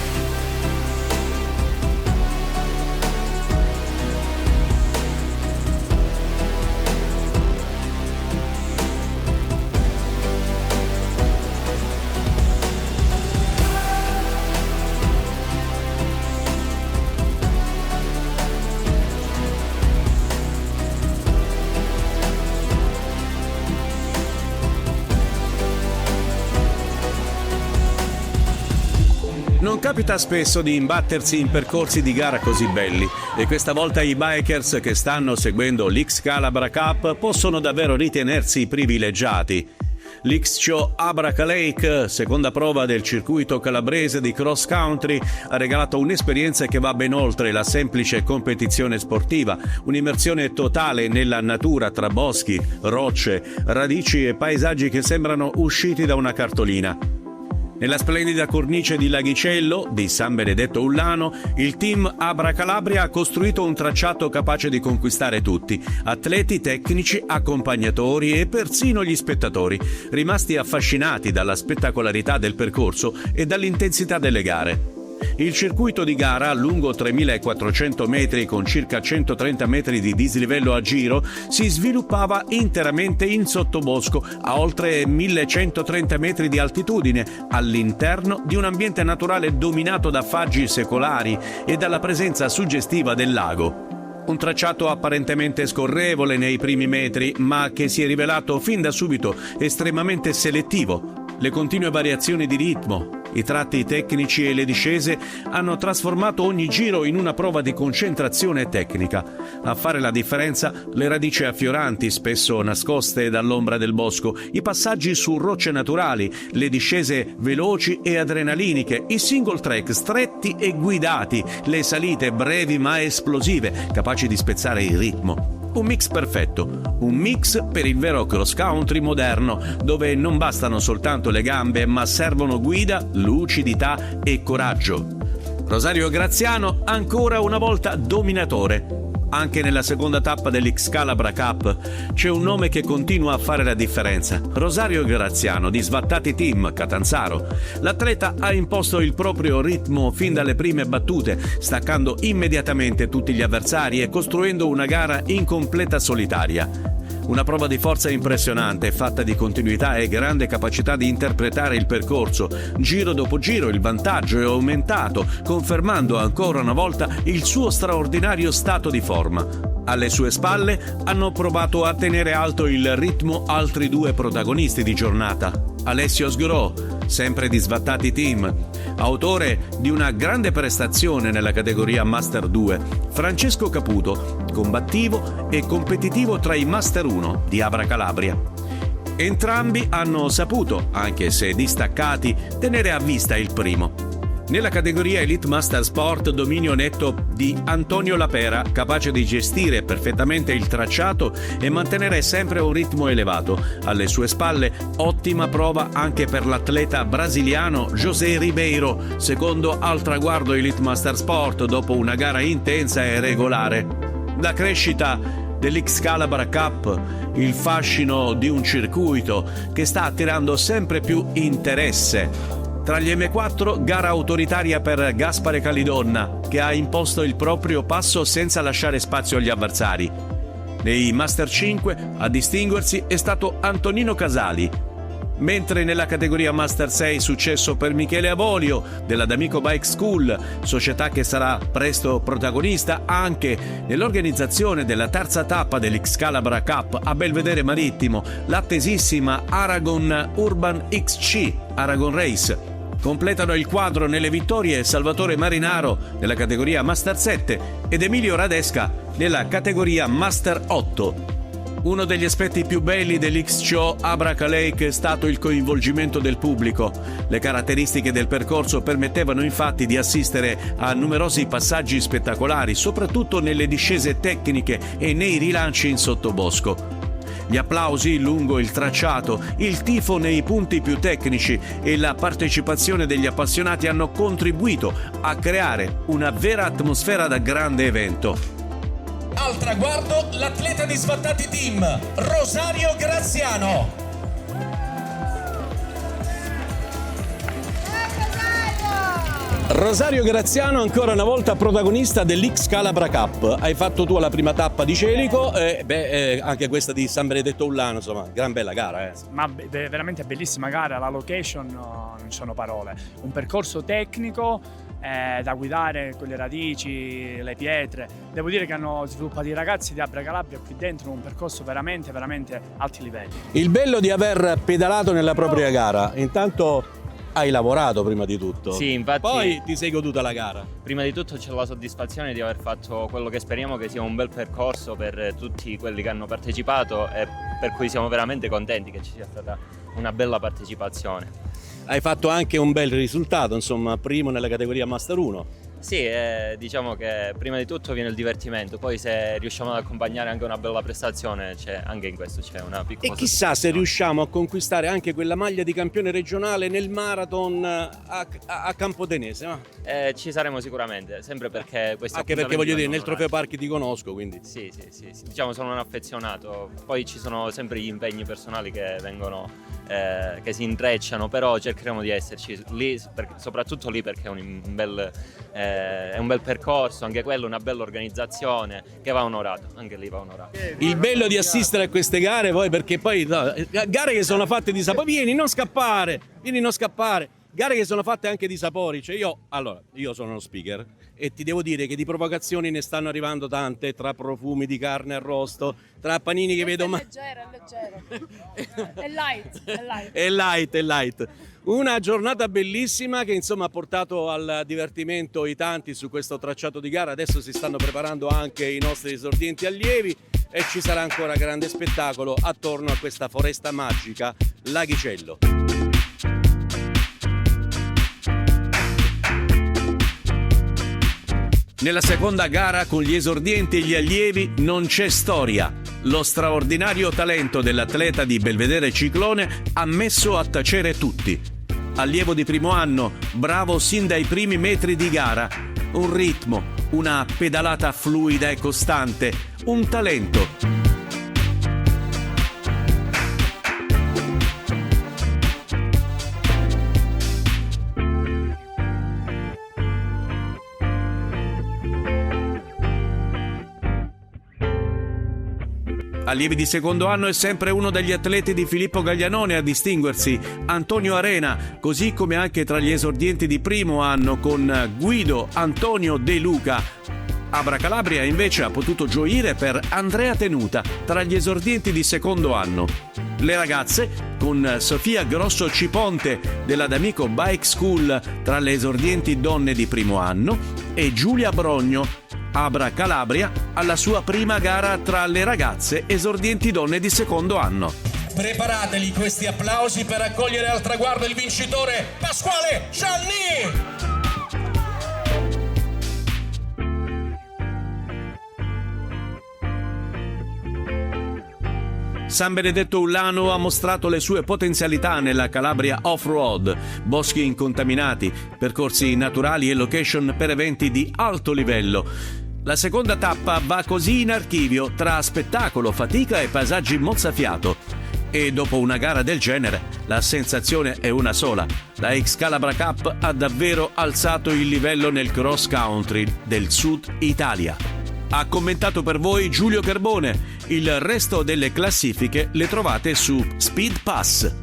Non capita spesso di imbattersi in percorsi di gara così belli e questa volta i bikers che stanno seguendo l'X-Calabra Cup possono davvero ritenersi privilegiati. L'X-Show Abraca Lake, seconda prova del circuito calabrese di cross country, ha regalato un'esperienza che va ben oltre la semplice competizione sportiva, un'immersione totale nella natura tra boschi, rocce, radici e paesaggi che sembrano usciti da una cartolina. Nella splendida cornice di Laghicello, di San Benedetto Ullano, il team Abra Calabria ha costruito un tracciato capace di conquistare tutti, atleti, tecnici, accompagnatori e persino gli spettatori, rimasti affascinati dalla spettacolarità del percorso e dall'intensità delle gare. Il circuito di gara, lungo 3.400 metri con circa 130 metri di dislivello a giro, si sviluppava interamente in sottobosco a oltre 1.130 metri di altitudine, all'interno di un ambiente naturale dominato da faggi secolari e dalla presenza suggestiva del lago. Un tracciato apparentemente scorrevole nei primi metri, ma che si è rivelato fin da subito estremamente selettivo. Le continue variazioni di ritmo, i tratti tecnici e le discese hanno trasformato ogni giro in una prova di concentrazione tecnica. A fare la differenza, le radici affioranti, spesso nascoste dall'ombra del bosco, i passaggi su rocce naturali, le discese veloci e adrenaliniche, i single track stretti e guidati, le salite brevi ma esplosive, capaci di spezzare il ritmo. Un mix perfetto, un mix per il vero cross country moderno, dove non bastano soltanto le gambe, ma servono guida, lucidità e coraggio. Rosario Graziano ancora una volta dominatore. Anche nella seconda tappa dell'X-Calabra Cup c'è un nome che continua a fare la differenza: Rosario Graziano di Svattati Team Catanzaro. L'atleta ha imposto il proprio ritmo fin dalle prime battute, staccando immediatamente tutti gli avversari e costruendo una gara in completa solitaria. Una prova di forza impressionante, fatta di continuità e grande capacità di interpretare il percorso. Giro dopo giro il vantaggio è aumentato, confermando ancora una volta il suo straordinario stato di forma. Alle sue spalle hanno provato a tenere alto il ritmo altri due protagonisti di giornata. Alessio Sgro, sempre di Svattati Team, autore di una grande prestazione nella categoria Master 2, Francesco Caputo, combattivo e competitivo tra i Master 1 di Abra Calabria. Entrambi hanno saputo, anche se distaccati, tenere a vista il primo. Nella categoria Elite Master Sport, dominio netto di Antonio Lapera, capace di gestire perfettamente il tracciato e mantenere sempre un ritmo elevato. Alle sue spalle, ottima prova anche per l'atleta brasiliano José Ribeiro, secondo al traguardo Elite Master Sport dopo una gara intensa e regolare. La crescita dell'X-Calabra Cup, il fascino di un circuito che sta attirando sempre più interesse. Tra gli M4, gara autoritaria per Gaspare Calidonna, che ha imposto il proprio passo senza lasciare spazio agli avversari. Nei Master 5 a distinguersi è stato Antonino Casali, mentre nella categoria Master 6 successo per Michele Avolio della D'Amico Bike School, società che sarà presto protagonista anche nell'organizzazione della terza tappa dell'X-Calabra Cup a Belvedere Marittimo, l'attesissima Aragon Urban XC Aragon Race. Completano il quadro nelle vittorie Salvatore Marinaro nella categoria Master 7 ed Emilio Radesca nella categoria Master 8. Uno degli aspetti più belli dell'X-Show Abraca Lake è stato il coinvolgimento del pubblico. Le caratteristiche del percorso permettevano infatti di assistere a numerosi passaggi spettacolari, soprattutto nelle discese tecniche e nei rilanci in sottobosco. Gli applausi lungo il tracciato, il tifo nei punti più tecnici e la partecipazione degli appassionati hanno contribuito a creare una vera atmosfera da grande evento. Al traguardo l'atleta di Svattati Team, Rosario Graziano. Rosario Graziano ancora una volta protagonista dell'X Calabra Cup. Hai fatto tu la prima tappa di Celico e anche questa di San Benedetto Ullano, insomma, gran bella gara. Ma veramente bellissima gara, la location non ci sono parole. Un percorso tecnico da guidare con le radici, le pietre. Devo dire che hanno sviluppato i ragazzi di Abra Calabria qui dentro un percorso veramente alti livelli. Il bello di aver pedalato nella propria gara, intanto hai lavorato prima di tutto. Sì, infatti. Poi ti sei goduta la gara. Prima di tutto c'è la soddisfazione di aver fatto quello che speriamo che sia un bel percorso per tutti quelli che hanno partecipato e per cui siamo veramente contenti che ci sia stata una bella partecipazione. Hai fatto anche un bel risultato, insomma, primo nella categoria Master 1. Sì, diciamo che prima di tutto viene il divertimento, poi se riusciamo ad accompagnare anche una bella prestazione, anche in questo c'è una piccola. E chissà se riusciamo a conquistare anche quella maglia di campione regionale nel marathon a Campotenese. No? Ci saremo sicuramente, sempre perché questo. Anche perché voglio dire, nel Trofeo Parchi ti conosco, quindi. Sì, diciamo sono un affezionato, poi ci sono sempre gli impegni personali che vengono, che si intrecciano, però cercheremo di esserci lì, soprattutto lì perché è un bel percorso, anche quello una bella organizzazione che va onorato, anche lì va onorato. Il bello di assistere a queste gare poi, perché poi gare che sono fatte di sapore, vieni non scappare, gare che sono fatte anche di sapori, cioè io sono uno speaker e ti devo dire che di provocazioni ne stanno arrivando tante, tra profumi di carne arrosto, tra panini che vedo è light. È light. Una giornata bellissima che insomma ha portato al divertimento i tanti su questo tracciato di gara. Adesso si stanno preparando anche i nostri esordienti allievi e ci sarà ancora grande spettacolo attorno a questa foresta magica Laghicello. Nella seconda gara con gli esordienti e gli allievi non c'è storia. Lo straordinario talento dell'atleta di Belvedere Ciclone ha messo a tacere tutti. Allievo di primo anno, bravo sin dai primi metri di gara. Un ritmo, una pedalata fluida e costante, un talento. Allievi di secondo anno è sempre uno degli atleti di Filippo Gaglianone a distinguersi, Antonio Arena, così come anche tra gli esordienti di primo anno con Guido Antonio De Luca. Abra Calabria invece ha potuto gioire per Andrea Tenuta tra gli esordienti di secondo anno. Le ragazze con Sofia Grosso Ciponte della D'Amico Bike School tra le esordienti donne di primo anno e Giulia Brogno, Abra Calabria, alla sua prima gara tra le ragazze esordienti donne di secondo anno. Preparatevi questi applausi per accogliere al traguardo il vincitore Pasquale Gianni! San Benedetto Ullano ha mostrato le sue potenzialità nella Calabria off-road, boschi incontaminati, percorsi naturali e location per eventi di alto livello. La seconda tappa va così in archivio tra spettacolo, fatica e paesaggi mozzafiato. E dopo una gara del genere, la sensazione è una sola. La X Calabra Cup ha davvero alzato il livello nel cross country del Sud Italia. Ha commentato per voi Giulio Carbone. Il resto delle classifiche le trovate su Speed Pass.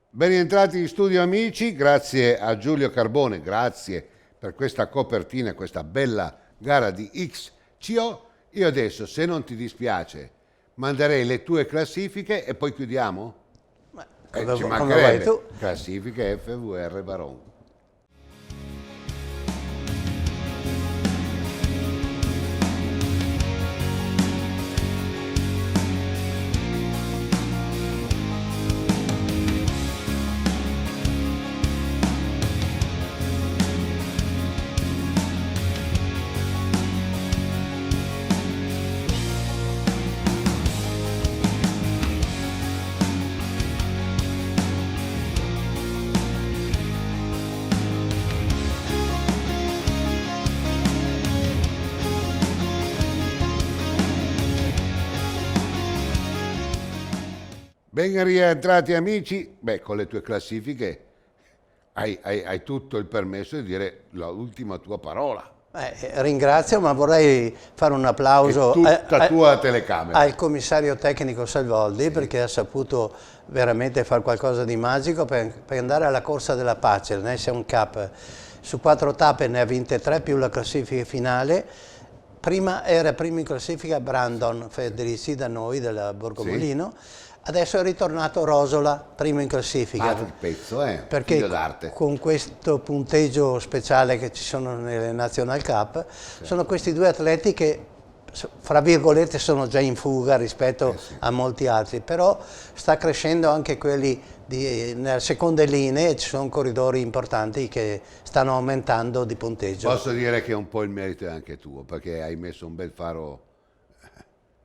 Ben rientrati in studio amici, grazie a Giulio Carbone, grazie per questa copertina, questa bella gara di XCO. Io adesso, se non ti dispiace, manderei le tue classifiche e poi chiudiamo? Ci mancherebbe. Classifiche FVR Baron. Ben rientrati amici, beh con le tue classifiche hai tutto il permesso di dire l'ultima tua parola. Ringrazio, ma vorrei fare un applauso tua telecamera. Al commissario tecnico Salvoldi, perché ha saputo veramente fare qualcosa di magico per andare alla corsa della pace, il Nation Cup. Su 4 tappe ne ha vinte 3 più la classifica finale. Prima era primo in classifica Brandon Federici da noi, della Borgomolino. Sì. Adesso è ritornato Rosola, primo in classifica. Che pezzo, perché figlio d'arte. Con questo punteggio speciale che ci sono nelle National Cup, sono questi 2 atleti che, fra virgolette, sono già in fuga rispetto a molti altri, però sta crescendo anche quelli nelle seconde linee, ci sono corridori importanti che stanno aumentando di punteggio. Posso dire che un po' il merito è anche tuo, perché hai messo un bel faro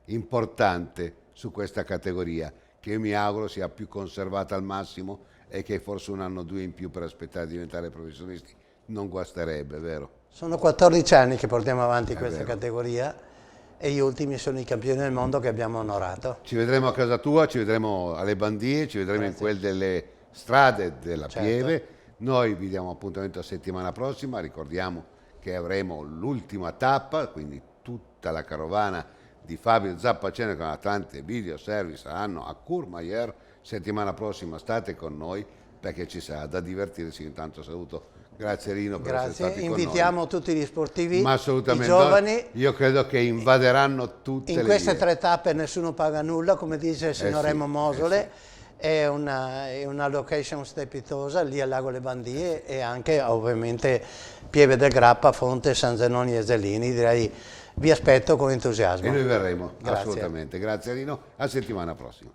importante su questa categoria, che io mi auguro sia più conservata al massimo e che forse 1 anno o 2 in più per aspettare di diventare professionisti non guasterebbe, vero? Sono 14 anni che portiamo avanti questa categoria e gli ultimi sono i campioni del mondo che abbiamo onorato. Ci vedremo a casa tua, ci vedremo alle Bandie, ci vedremo in quelle delle strade della Pieve. Noi vi diamo appuntamento la settimana prossima, ricordiamo che avremo l'ultima tappa, quindi tutta la carovana di Fabio Zappacene con Atlante Video Service saranno a Courmayeur. Settimana prossima state con noi perché ci sarà da divertirsi. Intanto saluto, grazie Rino per essere stati con noi. Invitiamo tutti gli sportivi, ma assolutamente i giovani. Io credo che invaderanno tutte le in queste vie. 3 tappe nessuno paga nulla, come dice il signor Remo Mosole. È una location strepitosa lì al Lago Le Bandie e anche ovviamente Pieve del Grappa, Fonte, San Zenoni e Zellini. Direi vi aspetto con entusiasmo. E noi verremo, Grazie. assolutamente. Grazie Rino, a settimana prossima.